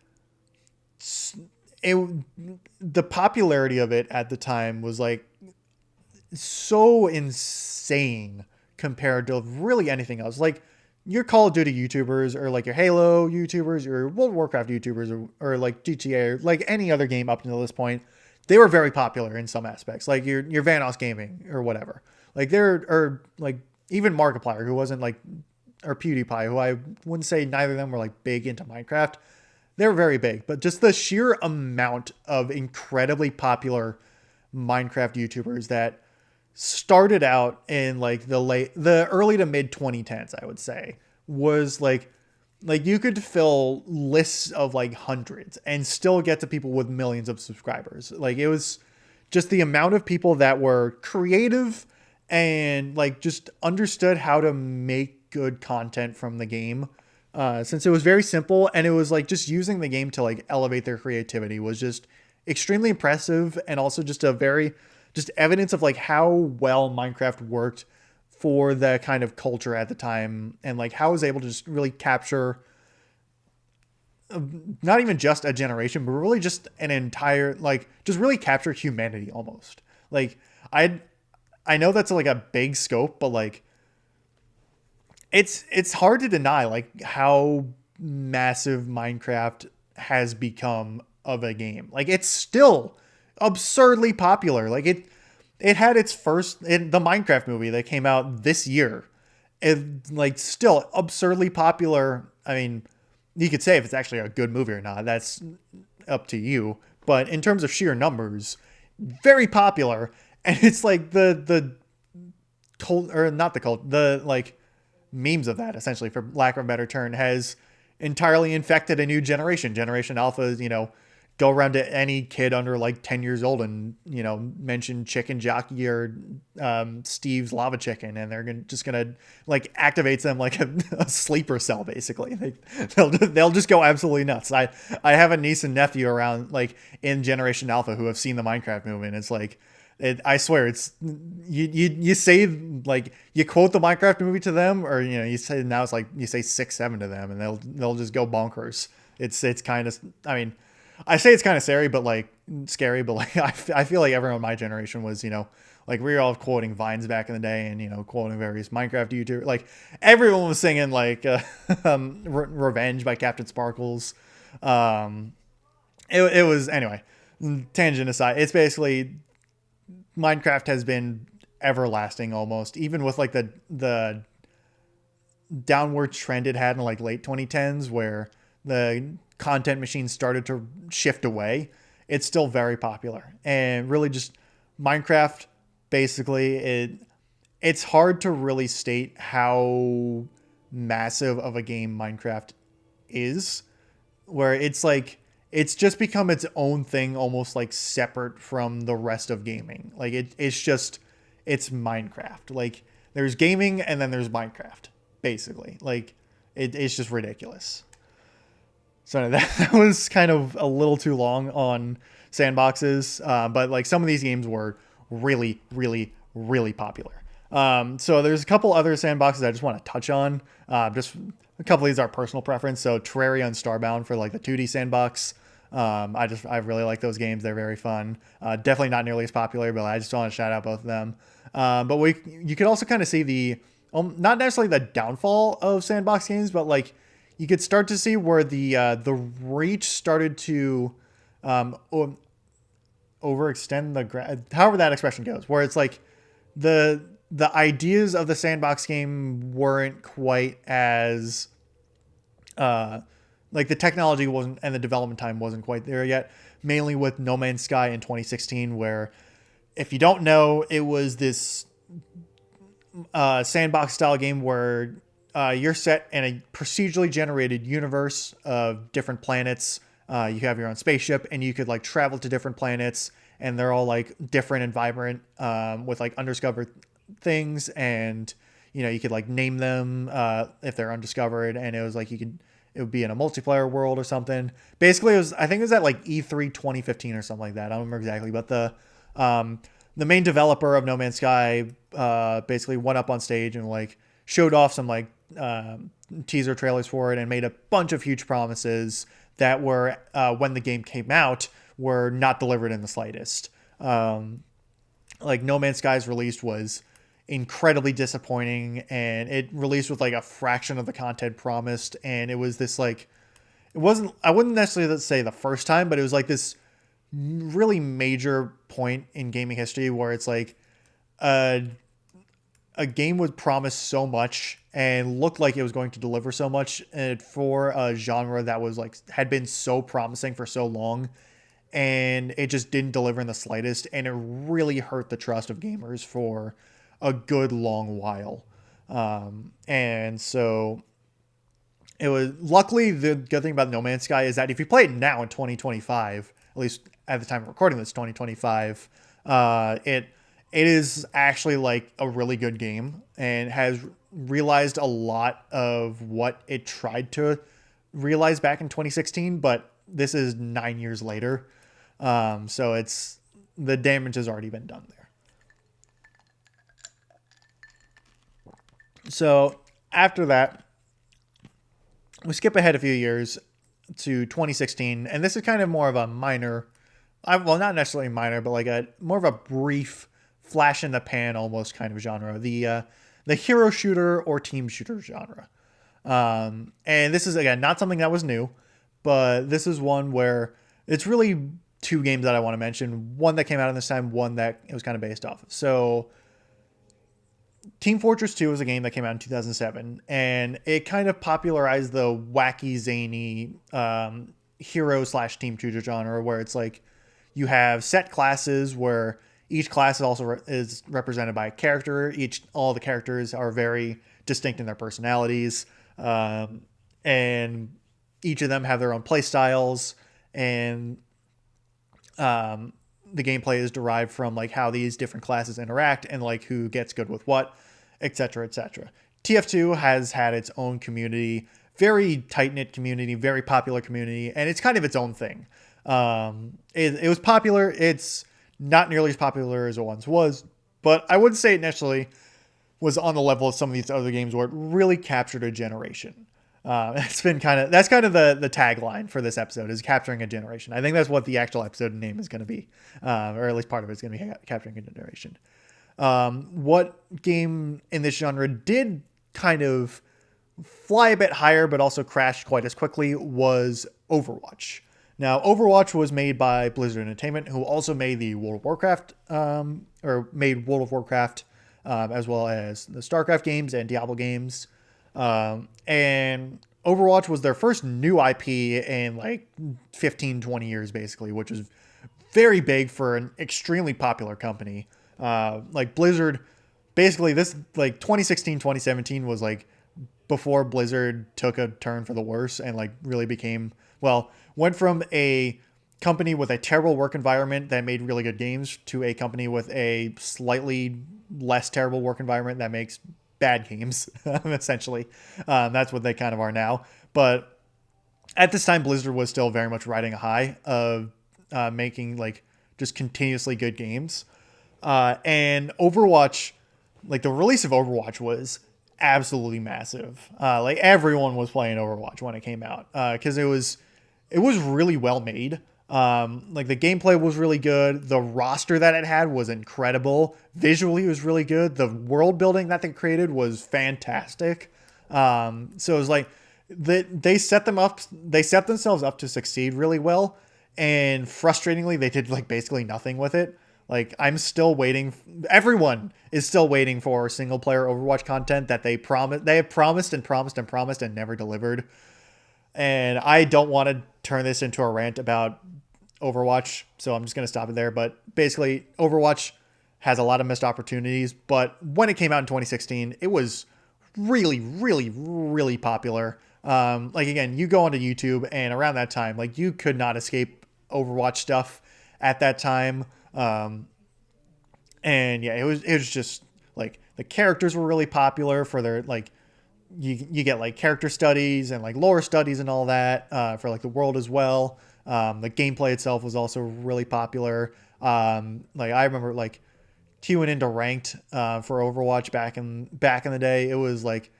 the popularity of it at the time was like so insane compared to really anything else. Like your Call of Duty YouTubers, or like your Halo YouTubers, or World of Warcraft YouTubers, or like GTA, or like any other game up until this point, they were very popular in some aspects. Like your Vanoss Gaming or whatever. Like or like even Markiplier, who wasn't like, or PewDiePie, who I wouldn't say neither of them were like big into Minecraft. They were very big, but just the sheer amount of incredibly popular Minecraft YouTubers that started out in like the early to mid 2010s, I would say, was like you could fill lists of like hundreds and still get to people with millions of subscribers. Like it was just the amount of people that were creative and like just understood how to make good content from the game. Since it was very simple, and it was like just using the game to like elevate their creativity was just extremely impressive, and also just a very just evidence of like how well Minecraft worked for the kind of culture at the time, and like how it was able to just really capture not even just a generation, but really just an entire like just really capture humanity almost. Like I I know that's like a big scope, but like it's hard to deny like how massive Minecraft has become of a game. Like it's still absurdly popular. Like it had its first in the Minecraft movie that came out this year. It like still absurdly popular. I mean, you could say if it's actually a good movie or not. That's up to you. But in terms of sheer numbers, very popular. And it's like the cult or not the cult, the like memes of that essentially for lack of a better term has entirely infected a new generation. Generation Alpha, go around to any kid under like 10 years old and mention chicken jockey or Steve's lava chicken, and they're just gonna like activates them like a sleeper cell basically. They'll just go absolutely nuts. I have a niece and nephew around like in Generation Alpha who have seen the Minecraft movie, and it's like I swear it's you say like you quote the Minecraft movie to them, or you say now it's like you say 6-7 to them, and they'll just go bonkers. It's kind of, I mean, I say it's kind of scary, but like I feel like everyone in my generation was like we were all quoting Vines back in the day, and quoting various Minecraft YouTubers. Like everyone was singing like Revenge by Captain Sparkles. It was anyway. Tangent aside, it's basically Minecraft has been everlasting almost, even with like the downward trend it had in like late 2010s where the content machine started to shift away. It's still very popular, and really just Minecraft basically it's hard to really state how massive of a game Minecraft is, where it's like it's just become its own thing, almost like separate from the rest of gaming. Like it's Minecraft. Like there's gaming and then there's Minecraft, basically. Like it's just ridiculous. So that was kind of a little too long on sandboxes, but like some of these games were really, really, really popular. So there's a couple other sandboxes I just want to touch on. Just a couple of these are personal preference. So Terraria and Starbound for like the 2D sandbox. I really like those games. They're very fun. Definitely not nearly as popular, but I just want to shout out both of them. But you could also kind of see not necessarily the downfall of sandbox games, but like you could start to see where the reach started to overextend however that expression goes, where it's like the ideas of the sandbox game weren't quite as like the technology wasn't and the development time wasn't quite there yet, mainly with No Man's Sky in 2016, where if you don't know, it was this sandbox style game where you're set in a procedurally generated universe of different planets. You have your own spaceship, and you could like travel to different planets, and they're all like different and vibrant with like undiscovered things, and you could like name them if they're undiscovered, and it was like it would be in a multiplayer world or something. Basically, I think it was at like E3 2015 or something like that. I don't remember exactly, but the main developer of No Man's Sky basically went up on stage and like showed off some like teaser trailers for it and made a bunch of huge promises that were when the game came out were not delivered in the slightest. Like No Man's Sky's release was incredibly disappointing, and it released with like a fraction of the content promised, and it was this like I wouldn't necessarily say the first time, but it was like this really major point in gaming history where it's like a game would promise so much and looked like it was going to deliver so much for a genre that was like had been so promising for so long, and it just didn't deliver in the slightest, and it really hurt the trust of gamers for a good long while. And so it was luckily the good thing about No Man's Sky is that if you play it now in 2025, at least at the time of recording this 2025, it is actually like a really good game and has realized a lot of what it tried to realize back in 2016, but this is 9 years later. So the damage has already been done there. So after that, we skip ahead a few years to 2016, and this is kind of more of a minor, well, not necessarily minor, but like a more of a brief flash in the pan almost kind of genre, the hero shooter or team shooter genre. And this is again not something that was new, but this is one where it's really two games that I want to mention. One that came out in this time, one that it was kind of based off. So Team Fortress 2 was a game that came out in 2007, and it kind of popularized the wacky, zany hero slash team shooter genre, where it's like you have set classes where each class is represented by a character. All the characters are very distinct in their personalities, and each of them have their own play styles, and the gameplay is derived from like how these different classes interact and like who gets good with what, etc., etc. TF2 has had its own community, very tight-knit community, very popular community, and it's kind of its own thing. It was popular. It's not nearly as popular as it once was, but I wouldn't say it necessarily was on the level of some of these other games where it really captured a generation. That's kind of the tagline for this episode, is capturing a generation. I think that's what the actual episode name is going to be, or at least part of it's going to be capturing a generation. What game in this genre did kind of fly a bit higher, but also crashed quite as quickly, was Overwatch. Now, Overwatch was made by Blizzard Entertainment, who also made the World of Warcraft, as well as the StarCraft games and Diablo games. And Overwatch was their first new IP in like 15, 20 years, basically, which is very big for an extremely popular company. Like Blizzard, basically this like 2016, 2017 was like before Blizzard took a turn for the worse and like really went from a company with a terrible work environment that made really good games to a company with a slightly less terrible work environment that makes bad games, essentially. That's what they kind of are now. But at this time, Blizzard was still very much riding a high of making like just continuously good games. And Overwatch, like the release of Overwatch was absolutely massive. Like everyone was playing Overwatch when it came out, because it was really well made. Like the gameplay was really good. The roster that it had was incredible. Visually, it was really good. The world building that they created was fantastic. So it was like they set themselves up to succeed really well. And frustratingly, they did like basically nothing with it. Like I'm still waiting. Everyone is still waiting for single player Overwatch content that they have promised and never delivered. And I don't want to turn this into a rant about Overwatch, so I'm just going to stop it there. But basically, Overwatch has a lot of missed opportunities. But when it came out in 2016, it was really, really, really popular. Like again, you go onto YouTube, and around that time, like you could not escape Overwatch stuff at that time. And yeah, it was just like the characters were really popular for their like. You get like character studies and like lore studies and all that for like the world as well. The gameplay itself was also really popular. Like I remember like queuing into ranked for Overwatch back in the day. It was like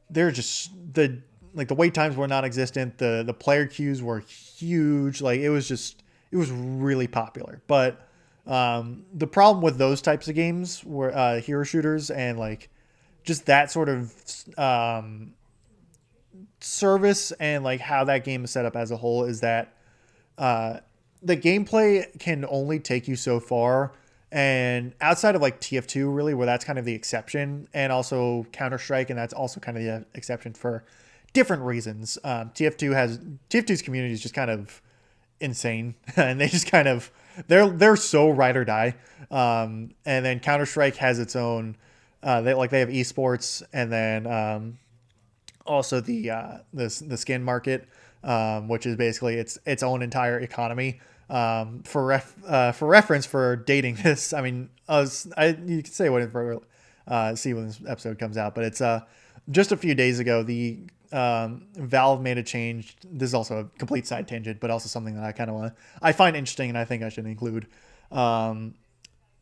they're just the wait times were non-existent. The player queues were huge. Like it was really popular. But the problem with those types of games were hero shooters and like just that sort of service and like how that game is set up as a whole is that the gameplay can only take you so far. And outside of like TF2 really, where that's kind of the exception, and also Counter-Strike, and that's also kind of the exception for different reasons. TF2's community is just kind of insane and they just kind of they're so ride or die. And then Counter-Strike has its own they have esports, and then also the skin market, which is basically its own entire economy. For reference for dating this, I mean, you can say whatever, see when this episode comes out, but it's just a few days ago, the Valve made a change. This is also a complete side tangent, but also something that I kind of want. I find interesting, and I think I should include. Um,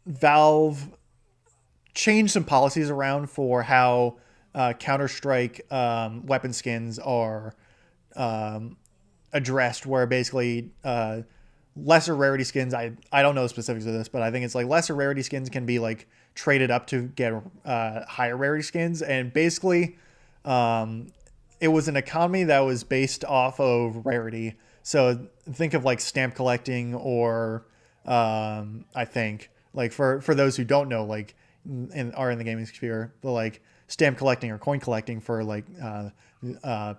Valve changed some policies around for how Counter Strike weapon skins are um, addressed, where basically lesser rarity skins. I don't know the specifics of this, but I think it's like lesser rarity skins can be like traded up to get higher rarity skins, and basically, um, it was an economy that was based off of rarity. So think of like stamp collecting, or I think like for those who don't know, like are in the gaming sphere, the like stamp collecting or coin collecting for like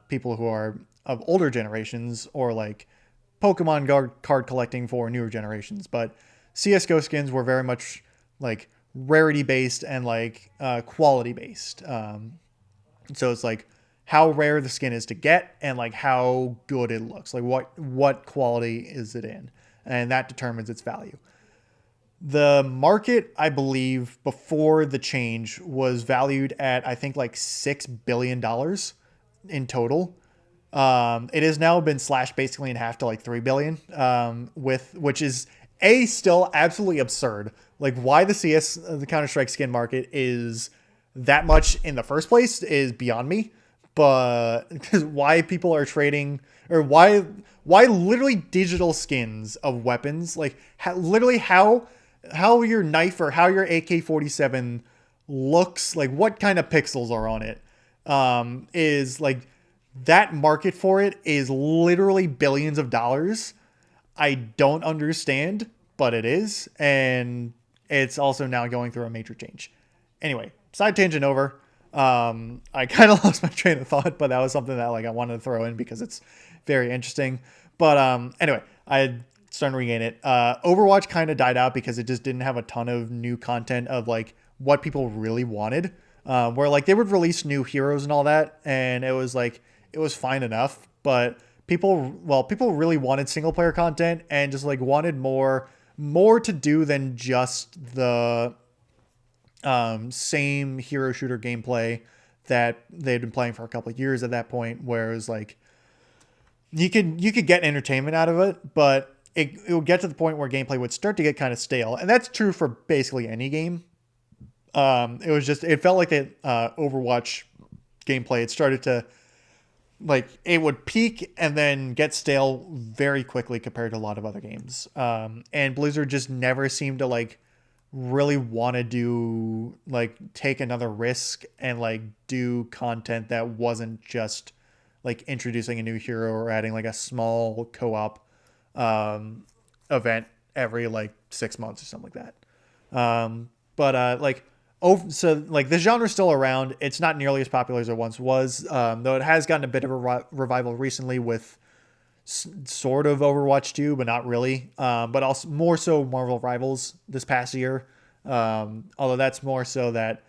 people who are of older generations, or like Pokemon card collecting for newer generations. But CS:GO skins were very much like rarity based and like quality based. So it's like how rare the skin is to get, and like how good it looks, like what quality is it in, and that determines its value. The market, I believe, before the change was valued at, I think, like $6 billion in total. It has now been slashed basically in half to like 3 billion, with which is still absolutely absurd. Like why the Counter Strike skin market is that much in the first place is beyond me. But why people are trading, or why literally digital skins of weapons, like literally how your knife or how your AK-47 looks, like what kind of pixels are on it, is like that market for it is literally billions of dollars. I don't understand, but it is, and it's also now going through a major change. Anyway, side tangent over. I kind of lost my train of thought, but that was something that like I wanted to throw in because it's very interesting. But anyway, I started to regain it. Overwatch kind of died out because it just didn't have a ton of new content of like what people really wanted. Where like they would release new heroes and all that, and it was like it was fine enough, but people really wanted single player content and just like wanted more to do than just the same hero shooter gameplay that they'd been playing for a couple of years at that point, where it was like you could get entertainment out of it, but it would get to the point where gameplay would start to get kind of stale, and that's true for basically any game. It felt like the Overwatch gameplay, it started to like it would peak and then get stale very quickly compared to a lot of other games. And Blizzard just never seemed to like really want to do like take another risk and like do content that wasn't just like introducing a new hero or adding like a small co-op event every like 6 months or something like that. But like so like the genre's still around. It's not nearly as popular as it once was, though it has gotten a bit of a revival recently with sort of Overwatch 2, but not really. But also more so Marvel Rivals this past year. Although that's more so that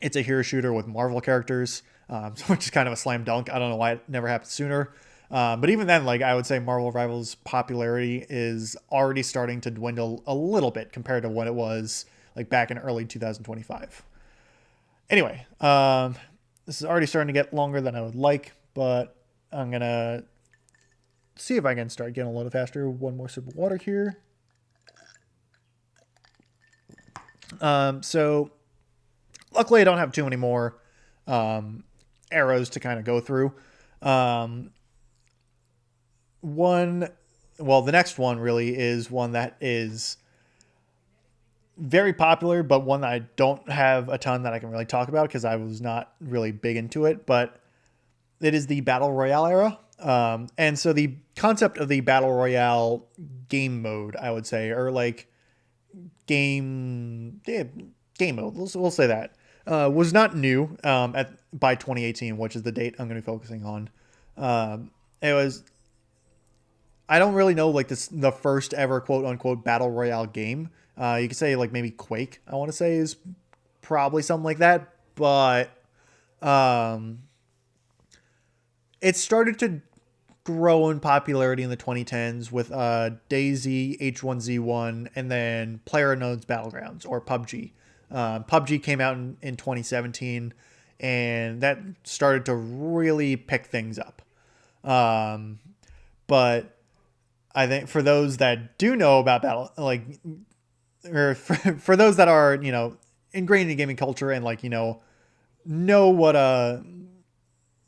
it's a hero shooter with Marvel characters, which is kind of a slam dunk. I don't know why it never happened sooner. But even then, like I would say Marvel Rivals popularity is already starting to dwindle a little bit compared to what it was like back in early 2025. Anyway, this is already starting to get longer than I would like, but I'm going to see if I can start getting a little faster. One more sip of water here. So luckily I don't have too many more arrows to kind of go through. The next one really is one that is very popular, but one that I don't have a ton that I can really talk about because I was not really big into it, but it is the Battle Royale era. And so the concept of the Battle Royale game mode, I would say, or like game mode, we'll say that, was not new by 2018, which is the date I'm going to be focusing on. It was, I don't really know like the first ever quote unquote Battle Royale game. You could say like maybe Quake, I want to say, is probably something like that, but it started to grow in popularity in the 2010s with DayZ, H1Z1, and then PlayerUnknown's Battlegrounds, or PUBG. PUBG came out in 2017. and that started to really pick things up. Um, but I think for those that do know about battle, like, or for those that are, ingrained in gaming culture and like, know what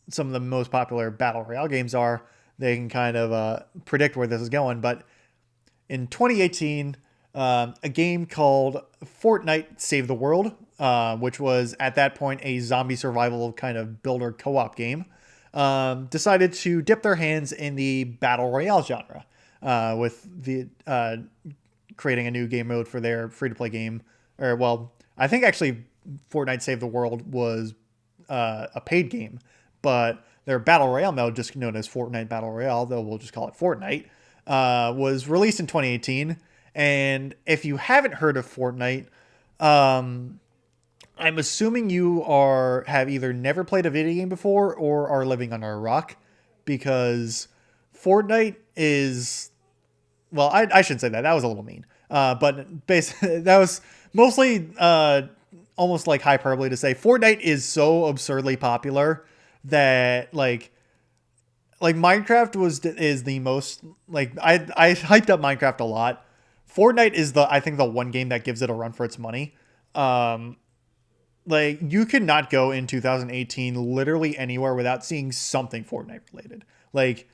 some of the most popular battle royale games are, they can kind of predict where this is going. But in 2018, a game called Fortnite Save the World, which was at that point a zombie survival kind of builder co-op game, decided to dip their hands in the battle royale genre with the creating a new game mode for their free-to-play game. Or, well, I think actually Fortnite Save the World was a paid game, but their battle royale mode, just known as Fortnite Battle Royale, though we'll just call it Fortnite, was released in 2018. And if you haven't heard of Fortnite, um, I'm assuming you have either never played a video game before or are living under a rock, because Fortnite is, well, I shouldn't say that. That was a little mean. But basically, that was mostly almost like hyperbole to say Fortnite is so absurdly popular that like Minecraft is the most, like, I hyped up Minecraft a lot. Fortnite is I think the one game that gives it a run for its money. Um, like, you could not go in 2018 literally anywhere without seeing something Fortnite related. Like,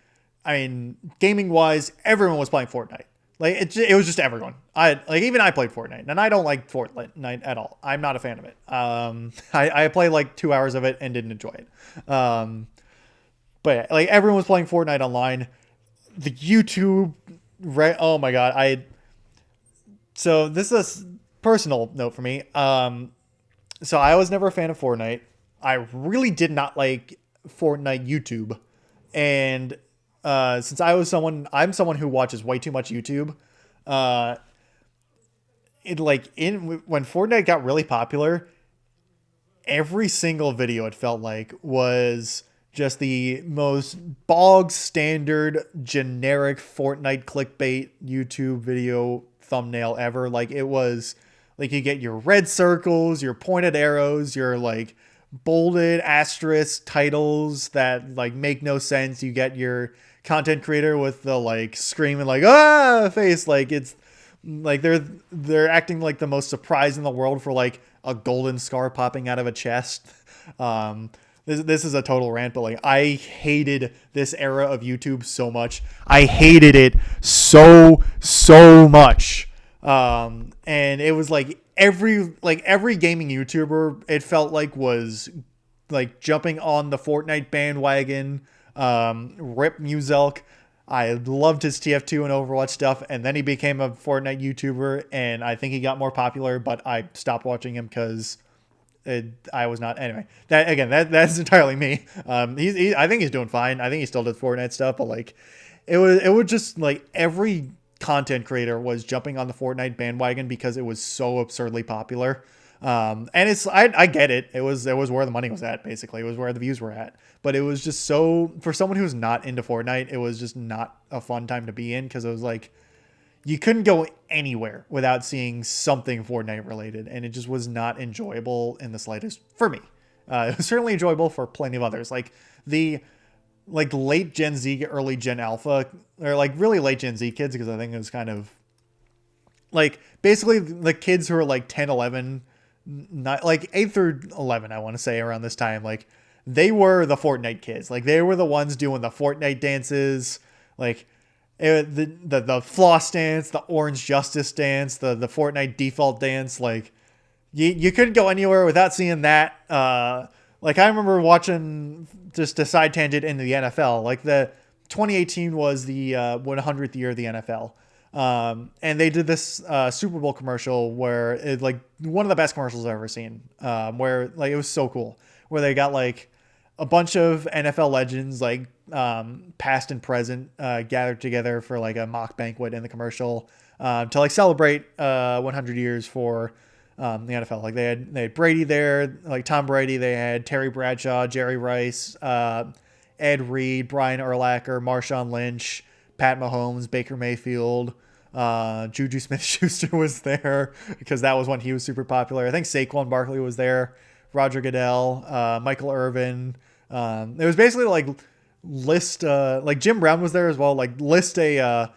I mean, gaming wise, everyone was playing Fortnite. Like, it was just everyone. Even I played Fortnite, and I don't like Fortnite at all. I'm not a fan of it. I played like 2 hours of it and didn't enjoy it. But yeah, like, everyone was playing Fortnite online. The YouTube, oh my god, so this is a personal note for me. So I was never a fan of Fortnite. I really did not like Fortnite YouTube, and since I'm someone who watches way too much YouTube. Uh, when Fortnite got really popular, every single video it felt like was just the most bog standard generic Fortnite clickbait YouTube video thumbnail ever. Like, it was like, you get your red circles, your pointed arrows, your like bolded asterisk titles that like make no sense. You get your content creator with the like screaming like face, like it's like they're acting like the most surprised in the world for like a golden scar popping out of a chest. Um, this is a total rant, but like, I hated this era of YouTube so much. I hated it so much. And it was like every gaming YouTuber, it felt like, was like jumping on the Fortnite bandwagon. Rip Muzelk. I loved his TF2 and Overwatch stuff, and then he became a Fortnite YouTuber, and I think he got more popular, but I stopped watching him because I was not. Anyway, that's entirely me. I think he's doing fine. I think he still does Fortnite stuff, but like, it was just like every content creator was jumping on the Fortnite bandwagon because it was so absurdly popular. And I get it. It was where the money was at, basically. It was where the views were at. But it was just so, for someone who's not into Fortnite, it was just not a fun time to be in, because it was like, you couldn't go anywhere without seeing something Fortnite related, and it just was not enjoyable in the slightest for me. It was certainly enjoyable for plenty of others. Like, the late Gen Z, early Gen Alpha, or like really late Gen Z kids, because I think it was kind of like basically the kids who are like 10, 11, not like 8 through 11, I want to say, around this time, like, they were the Fortnite kids. Like, they were the ones doing the Fortnite dances, like the floss dance, the orange justice dance, the Fortnite default dance. Like, you couldn't go anywhere without seeing that. Like, I remember watching, just a side tangent, into the NFL. Like, the 2018 was the 100th year of the NFL. And they did this Super Bowl commercial where it, like, one of the best commercials I've ever seen. Where, like, it was so cool. Where they got like a bunch of NFL legends, like past and present, gathered together for like a mock banquet in the commercial, to like celebrate 100 years for the NFL. Like, they had Brady there, like Tom Brady. They had Terry Bradshaw, Jerry Rice, Ed Reed, Brian Urlacher, Marshawn Lynch, Pat Mahomes, Baker Mayfield. Juju Smith-Schuster was there because that was when he was super popular. I think Saquon Barkley was there Roger Goodell, Michael Irvin. It was basically like list like Jim Brown was there as well. Like list a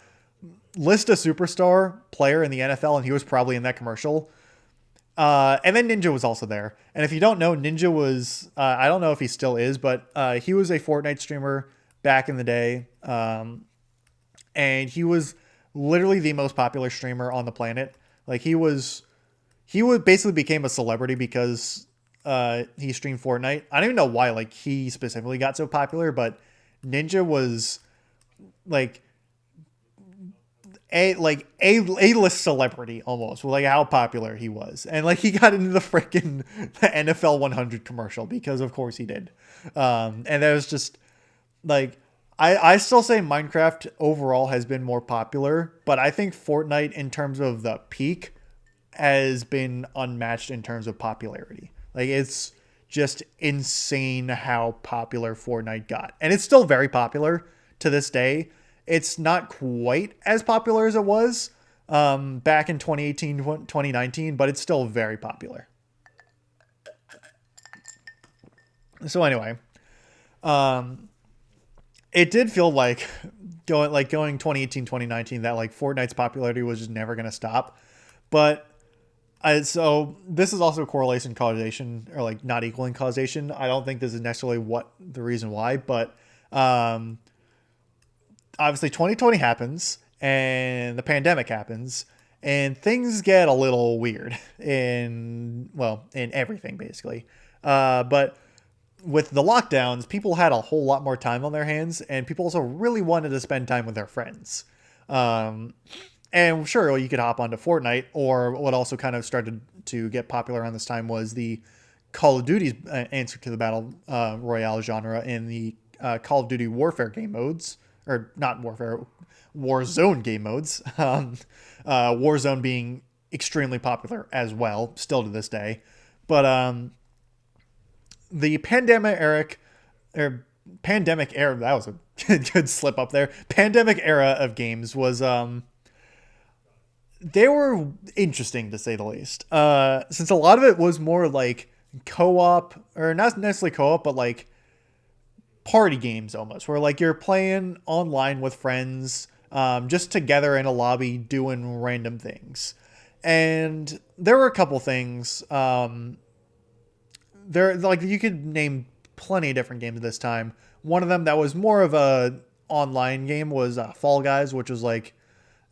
superstar player in the NFL, and he was probably in that commercial. And then Ninja was also there. And if you don't know, Ninja was, I don't know if he still is, but he was a Fortnite streamer back in the day. And he was literally the most popular streamer on the planet. Like he would basically became a celebrity because he streamed Fortnite. I don't even know why, like, he specifically got so popular, but Ninja was like a list celebrity almost, with like how popular he was, and like he got into the freaking NFL 100 commercial because of course he did, and that was just like I still say Minecraft overall has been more popular, but I think Fortnite in terms of the peak has been unmatched in terms of popularity. Like it's just insane how popular Fortnite got, and it's still very popular to this day. It's not quite as popular as it was back in 2018, 2019, but it's still very popular. So anyway, it did feel like going 2018, 2019 that like Fortnite's popularity was just never going to stop. But so this is also correlation causation, or like not equaling causation. I don't think this is necessarily what the reason why, but obviously 2020 happens and the pandemic happens and things get a little weird in everything basically. But with the lockdowns, people had a whole lot more time on their hands, and people also really wanted to spend time with their friends. And sure, you could hop onto Fortnite, or what also kind of started to get popular around this time was the Call of Duty's answer to the battle royale genre in the Call of Duty Warfare game modes, or not Warfare, Warzone game modes. Warzone being extremely popular as well, still to this day. But the pandemic era, that was a good slip up there. Pandemic era of games was they were interesting to say the least. Since a lot of it was more like co-op, or not necessarily co-op, but like party games almost, where like you're playing online with friends, just together in a lobby doing random things. And there were a couple things. There, like, you could name plenty of different games this time. One of them that was more of a online game was Fall Guys, which was like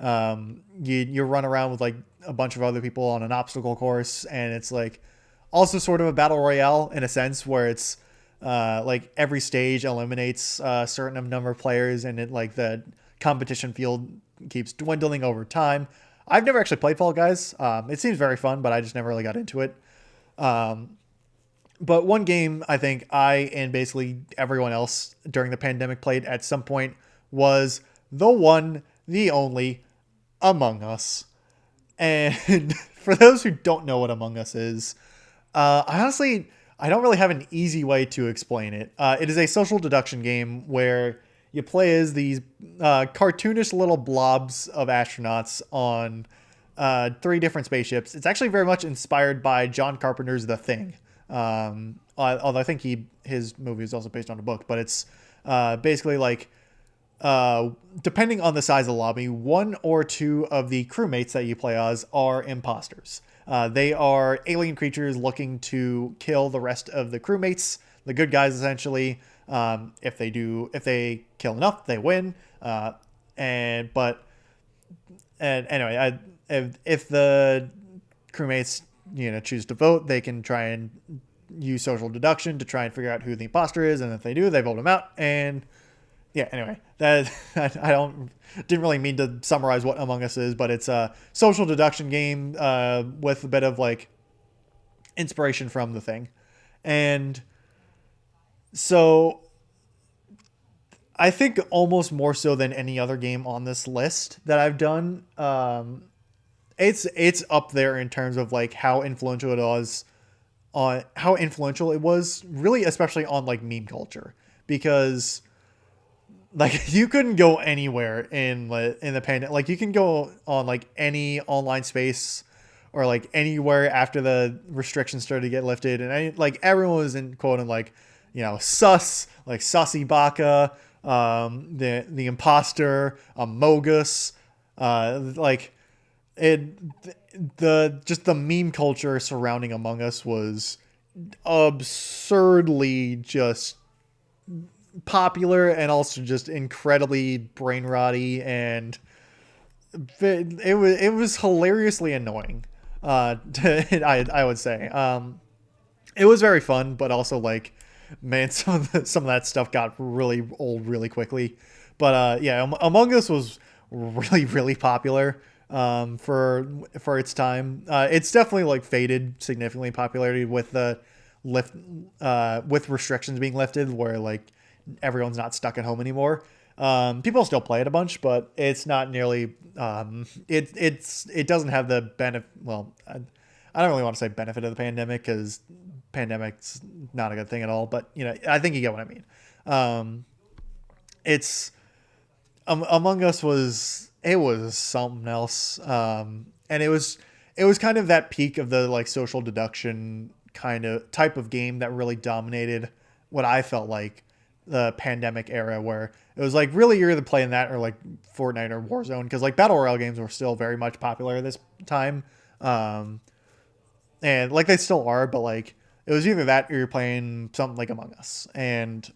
you run around with like a bunch of other people on an obstacle course, and it's like also sort of a battle royale in a sense, where it's like every stage eliminates a certain number of players, and it like the competition field keeps dwindling over time. I've never actually played Fall Guys. It seems very fun, but I just never really got into it. But one game I think I and basically everyone else during the pandemic played at some point was the one, the only Among Us. And for those who don't know what Among Us is, I don't really have an easy way to explain it. It is a social deduction game where you play as these cartoonish little blobs of astronauts on 3 different spaceships. It's actually very much inspired by John Carpenter's The Thing. Although I think his movie is also based on a book, but it's basically like depending on the size of the lobby, 1 or 2 of the crewmates that you play as are imposters. They are alien creatures looking to kill the rest of the crewmates, the good guys essentially. If they kill enough, they win. And anyway, if the crewmates choose to vote, they can try and use social deduction to try and figure out who the imposter is, and if they do, they vote him out. And yeah, anyway, that didn't really mean to summarize what Among Us is, but it's a social deduction game with a bit of like inspiration from The Thing. And so I think almost more so than any other game on this list that I've done, it's up there in terms of like how influential it was really, especially on like meme culture, because like you couldn't go anywhere in the pandemic. Like you can go on like any online space or like anywhere after the restrictions started to get lifted, and like everyone was in quoting like, sus, like Sussy Baka, the imposter, Amogus, like it, the just the meme culture surrounding Among Us was absurdly just popular, and also just incredibly brain rotty, and it was hilariously annoying. I would say it was very fun, but also like, man, some of that stuff got really old really quickly. But yeah, Among Us was really popular for its time. It's definitely like faded significantly in popularity with the lift with restrictions being lifted, where like everyone's not stuck at home anymore. People still play it a bunch, but it's not nearly. It doesn't have the benefit. Well, I don't really want to say benefit of the pandemic, because pandemic's not a good thing at all. But I think you get what I mean. It's Among Us was something else, and it was kind of that peak of the like social deduction kind of type of game that really dominated what I felt like the pandemic era, where it was like really you're either playing that or like Fortnite or Warzone, because like battle royale games were still very much popular at this time, and like they still are, but like it was either that or you're playing something like Among Us, and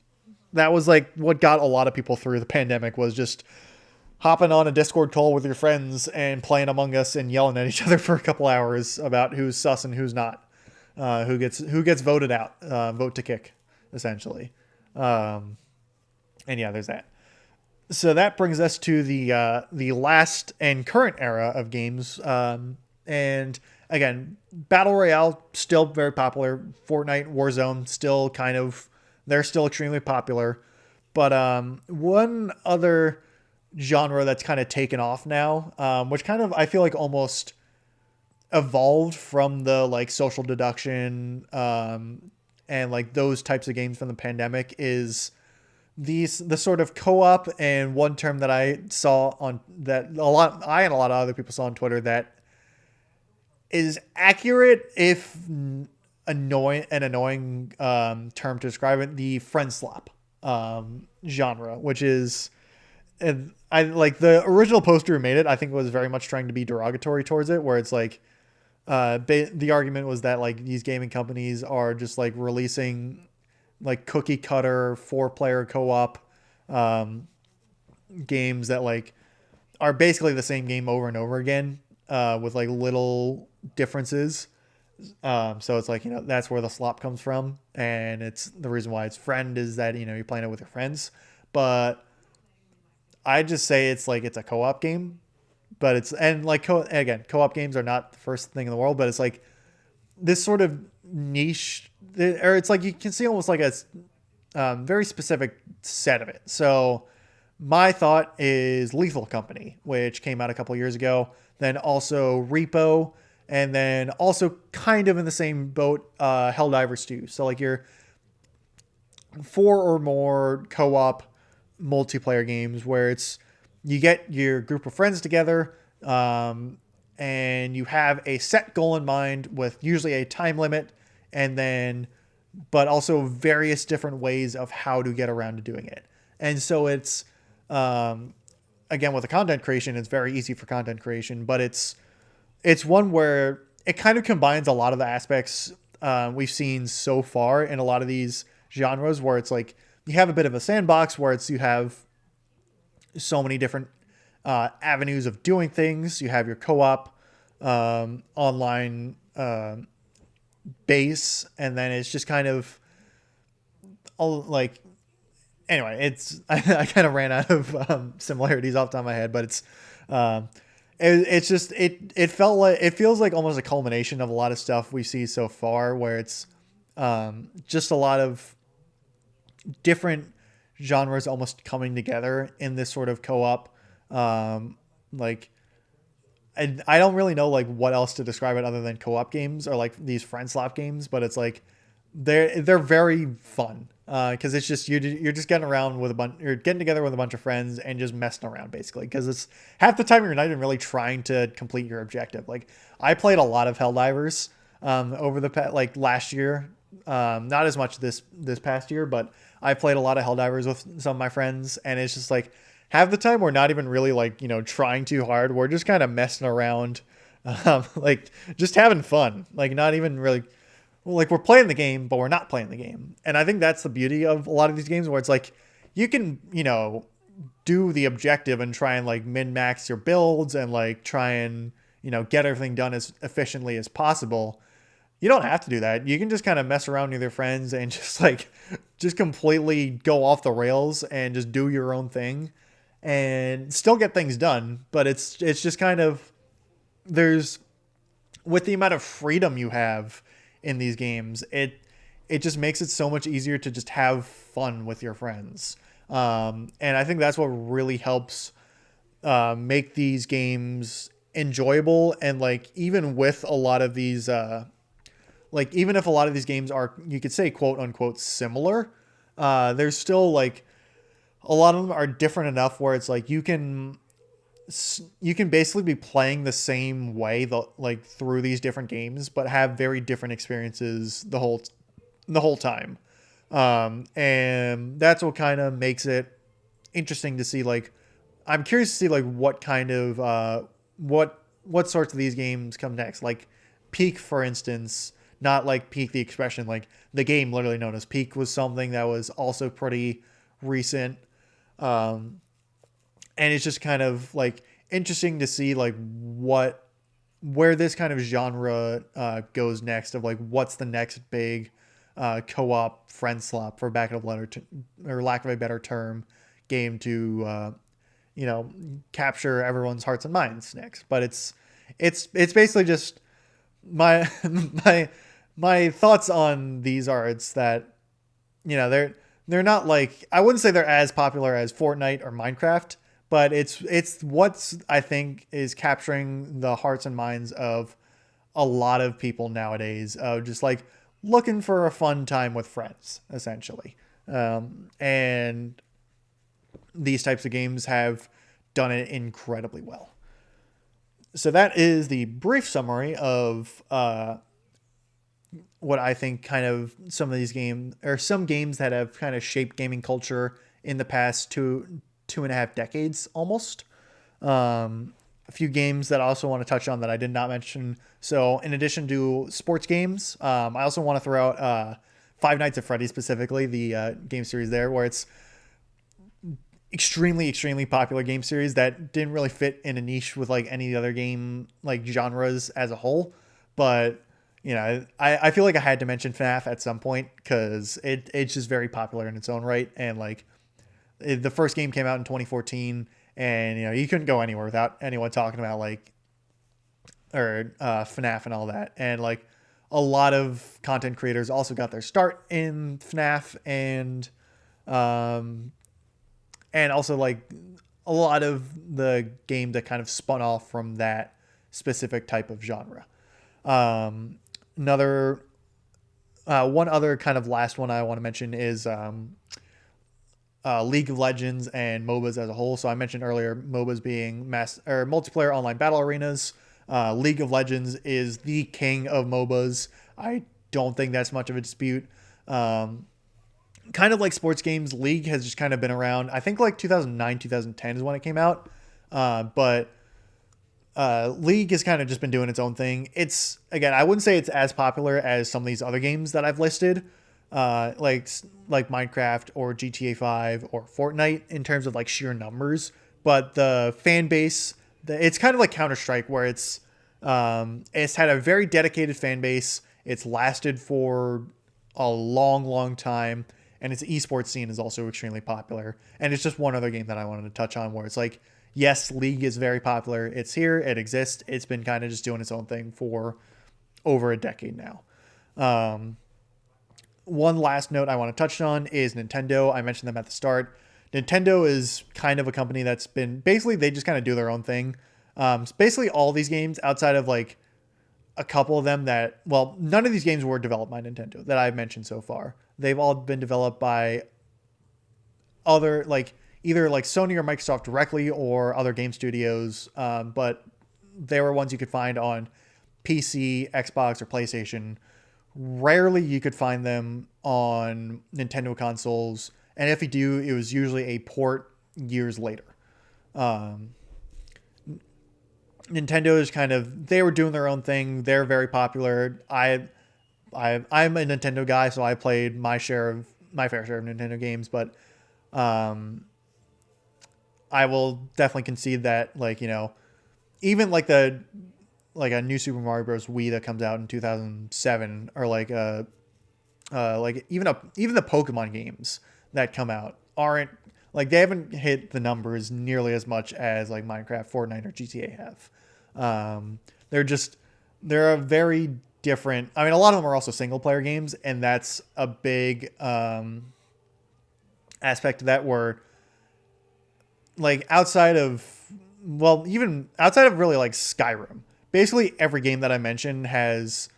that was like what got a lot of people through the pandemic, was just hopping on a Discord call with your friends and playing Among Us and yelling at each other for a couple hours about who's sus and who's not, who gets voted out, vote to kick, essentially. And yeah, there's that. So that brings us to the last and current era of games. And again, battle royale still very popular. Fortnite, Warzone still kind of, they're still extremely popular. But one other genre that's kind of taken off now, which kind of I feel like almost evolved from the like social deduction, and like those types of games from the pandemic, is the sort of co-op. And one term that I saw on that a lot, I and a lot of other people saw on Twitter, that is accurate, if annoying term to describe it, the friend slap genre, which is, and I like the original poster who made it, I think was very much trying to be derogatory towards it, where it's like the argument was that like these gaming companies are just like releasing like cookie cutter 4-player co-op games that like are basically the same game over and over again, with like little differences. So it's like, that's where the slop comes from, and it's the reason why it's friend is that you're playing it with your friends. But I just say it's like it's a co-op game, but it's, and like again, co-op games are not the first thing in the world, but it's like this sort of niche, or it's like you can see almost like a very specific set of it. So my thought is Lethal Company, which came out a couple years ago. Then also Repo, and then also kind of in the same boat, Helldivers 2. So like your 4 or more co-op multiplayer games where it's, you get your group of friends together, and you have a set goal in mind with usually a time limit, and then but also various different ways of how to get around to doing it. And so it's, again, with the content creation, it's very easy for content creation, but it's one where it kind of combines a lot of the aspects we've seen so far in a lot of these genres, where it's like you have a bit of a sandbox where you have so many different avenues of doing things. You have your co-op online base, and then it's just kind of all like, anyway, it's I kind of ran out of similarities off the top of my head, but it's just it felt like, it feels like almost a culmination of a lot of stuff we see so far, where it's just a lot of different genres almost coming together in this sort of co-op, like, and I don't really know like what else to describe it other than co-op games, or like these friend slap games, but it's like they're very fun because it's just you're just getting around with a bunch, you're getting together with a bunch of friends and just messing around basically, because it's half the time you're not even really trying to complete your objective. Like I played a lot of Helldivers over the like last year, not as much this past year, but I played a lot of Helldivers with some of my friends, and it's just like half the time we're not even really like trying too hard. We're just kind of messing around, like just having fun, like not even really like we're playing the game, but we're not playing the game. And I think that's the beauty of a lot of these games where it's like you can, do the objective and try and like min max your builds and like try and, get everything done as efficiently as possible. You don't have to do that. You can just kind of mess around with your friends and just like just completely go off the rails and just do your own thing and still get things done. But it's just kind of there's with the amount of freedom you have in these games, it just makes it so much easier to just have fun with your friends. And I think that's what really helps make these games enjoyable. And like even with a lot of these, like even if a lot of these games are, you could say quote unquote similar, there's still like a lot of them are different enough where it's like you can basically be playing the same way like through these different games, but have very different experiences the whole time. And that's what kind of makes it interesting to see. Like, I'm curious to see like what kind of what sorts of these games come next. Like Peak, for instance, not like Peak the expression, like the game literally known as Peak was something that was also pretty recent. Um, and it's just kind of like interesting to see like where this kind of genre goes next, of like what's the next big co-op friend slop, for or lack of a better term, game to capture everyone's hearts and minds next. But it's basically just my my thoughts on these are, it's that they're not like, I wouldn't say they're as popular as Fortnite or Minecraft, but it's what's I think is capturing the hearts and minds of a lot of people nowadays, of just like looking for a fun time with friends, essentially. And these types of games have done it incredibly well. So that is the brief summary of what I think kind of some of these games, or some games that have kind of shaped gaming culture in the past two and a half decades almost. A few games that I also want to touch on that I did not mention. So in addition to sports games, I also want to throw out Five Nights at Freddy's, specifically the game series there, where it's extremely popular game series that didn't really fit in a niche with like any other game like genres as a whole. But I feel like I had to mention FNAF at some point because it's just very popular in its own right. And like the first game came out in 2014, and you couldn't go anywhere without anyone talking about like or FNAF and all that. And like a lot of content creators also got their start in FNAF, and also like a lot of the game that kind of spun off from that specific type of genre. Another one other kind of last one I want to mention is League of Legends and MOBAs as a whole. So I mentioned earlier MOBAs being mass or multiplayer online battle arenas. League of Legends is the king of MOBAs. I don't think that's much of a dispute. Kind of like sports games, League has just kind of been around. I think like 2009, 2010 is when it came out. But League has kind of just been doing its own thing. It's, again, I wouldn't say it's as popular as some of these other games that I've listed, like Minecraft or GTA 5 or Fortnite in terms of like sheer numbers. But the fan base, it's kind of like Counter-Strike, where it's had a very dedicated fan base. It's lasted for a long time, and its esports scene is also extremely popular. And it's just one other game that I wanted to touch on where it's like, yes, League is very popular. It's here. It exists. It's been kind of just doing its own thing for over a decade now. One last note I want to touch on is Nintendo. I mentioned them at the start. Nintendo is kind of a company that's been basically, they just kind of do their own thing. Basically all these games outside of like a couple of them that, well, none of these games were developed by Nintendo that I've mentioned so far. They've all been developed by other, like, either like Sony or Microsoft directly or other game studios. But they were ones you could find on PC, Xbox, or PlayStation. Rarely you could find them on Nintendo consoles. And if you do, it was usually a port years later. Um, Nintendo is kind of, they were doing their own thing. They're very popular. I'm a Nintendo guy, so I played my fair share of Nintendo games, but I will definitely concede that, like, even like a new Super Mario Bros. Wii that comes out in 2007, or like even the Pokemon games that come out aren't, like, they haven't hit the numbers nearly as much as like Minecraft, Fortnite, or GTA have. They're a very different. I mean, a lot of them are also single player games, and that's a big aspect of that, where, like, even outside of really like Skyrim, basically every game that I mentioned has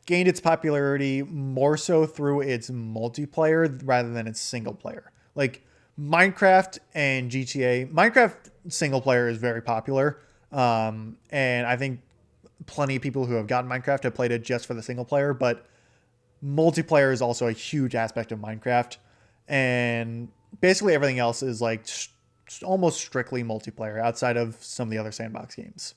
gained its popularity more so through its multiplayer rather than its single player. Like Minecraft and GTA, Minecraft single player is very popular. And I think plenty of people who have gotten Minecraft have played it just for the single player, but multiplayer is also a huge aspect of Minecraft. And basically everything else is like almost strictly multiplayer outside of some of the other sandbox games.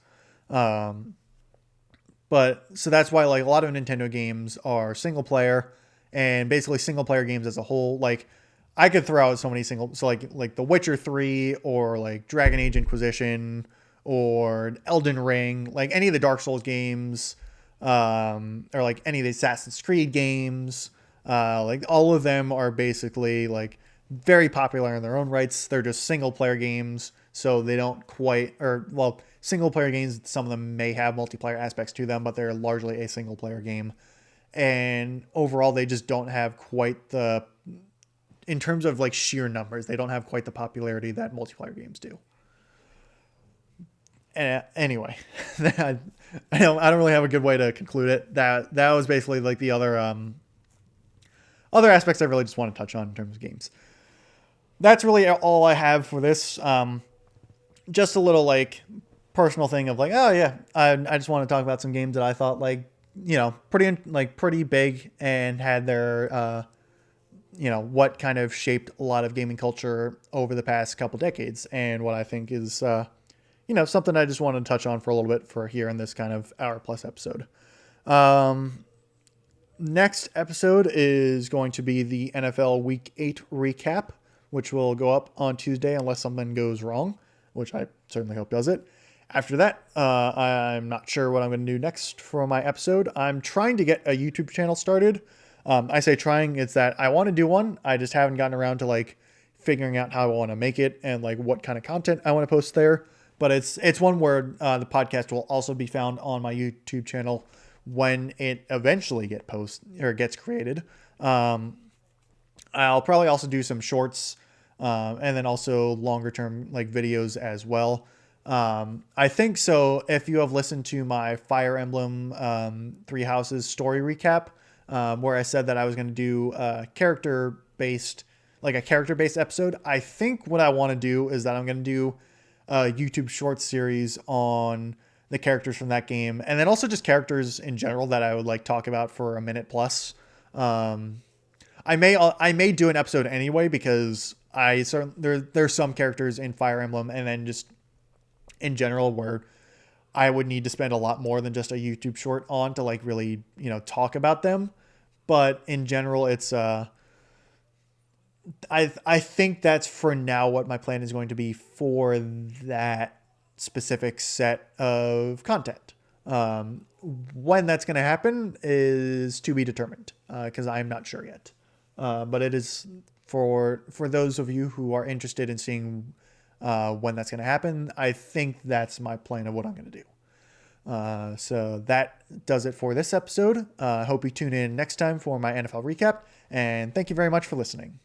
But so that's why, like, a lot of Nintendo games are single player, and basically single player games as a whole. Like, I could throw out so many like The Witcher 3, or like Dragon Age Inquisition, or Elden Ring, like any of the Dark Souls games, or like any of the Assassin's Creed games. Like all of them are basically like very popular in their own rights. They're just single player games, so they don't quite, or well, single player games, some of them may have multiplayer aspects to them, but they're largely a single player game. And overall, they just don't have quite the, in terms of like sheer numbers, they don't have quite the popularity that multiplayer games do. Anyway, I don't really have a good way to conclude it. That was basically like the other aspects I really just want to touch on in terms of games. That's really all I have for this. Just a little like personal thing of like, oh yeah, I just want to talk about some games that I thought, like, pretty big and had their what kind of shaped a lot of gaming culture over the past couple decades, and what I think is something I just wanted to touch on for a little bit for here in this kind of hour plus episode. Next episode is going to be the NFL Week 8 recap, which will go up on Tuesday unless something goes wrong, which I certainly hope does it. After that, I'm not sure what I'm going to do next for my episode. I'm trying to get a YouTube channel started. I say trying, it's that I want to do one. I just haven't gotten around to like figuring out how I want to make it and like what kind of content I want to post there. But it's one where the podcast will also be found on my YouTube channel when it eventually gets created. I'll probably also do some shorts, and then also longer term like videos as well. I think so. If you have listened to my Fire Emblem Three Houses story recap, where I said that I was going to do a character-based episode, I think what I want to do is that I'm going to do a YouTube short series on the characters from that game, and then also just characters in general that I would like talk about for a minute plus. I may do an episode anyway, because there's some characters in Fire Emblem and then just in general where I would need to spend a lot more than just a YouTube short on to like really, talk about them. But in general, it's I think that's for now what my plan is going to be for that specific set of content. When that's going to happen is to be determined, because I'm not sure yet. But it is for those of you who are interested in seeing when that's going to happen. I think that's my plan of what I'm going to do. So that does it for this episode. I hope you tune in next time for my NFL recap, and thank you very much for listening.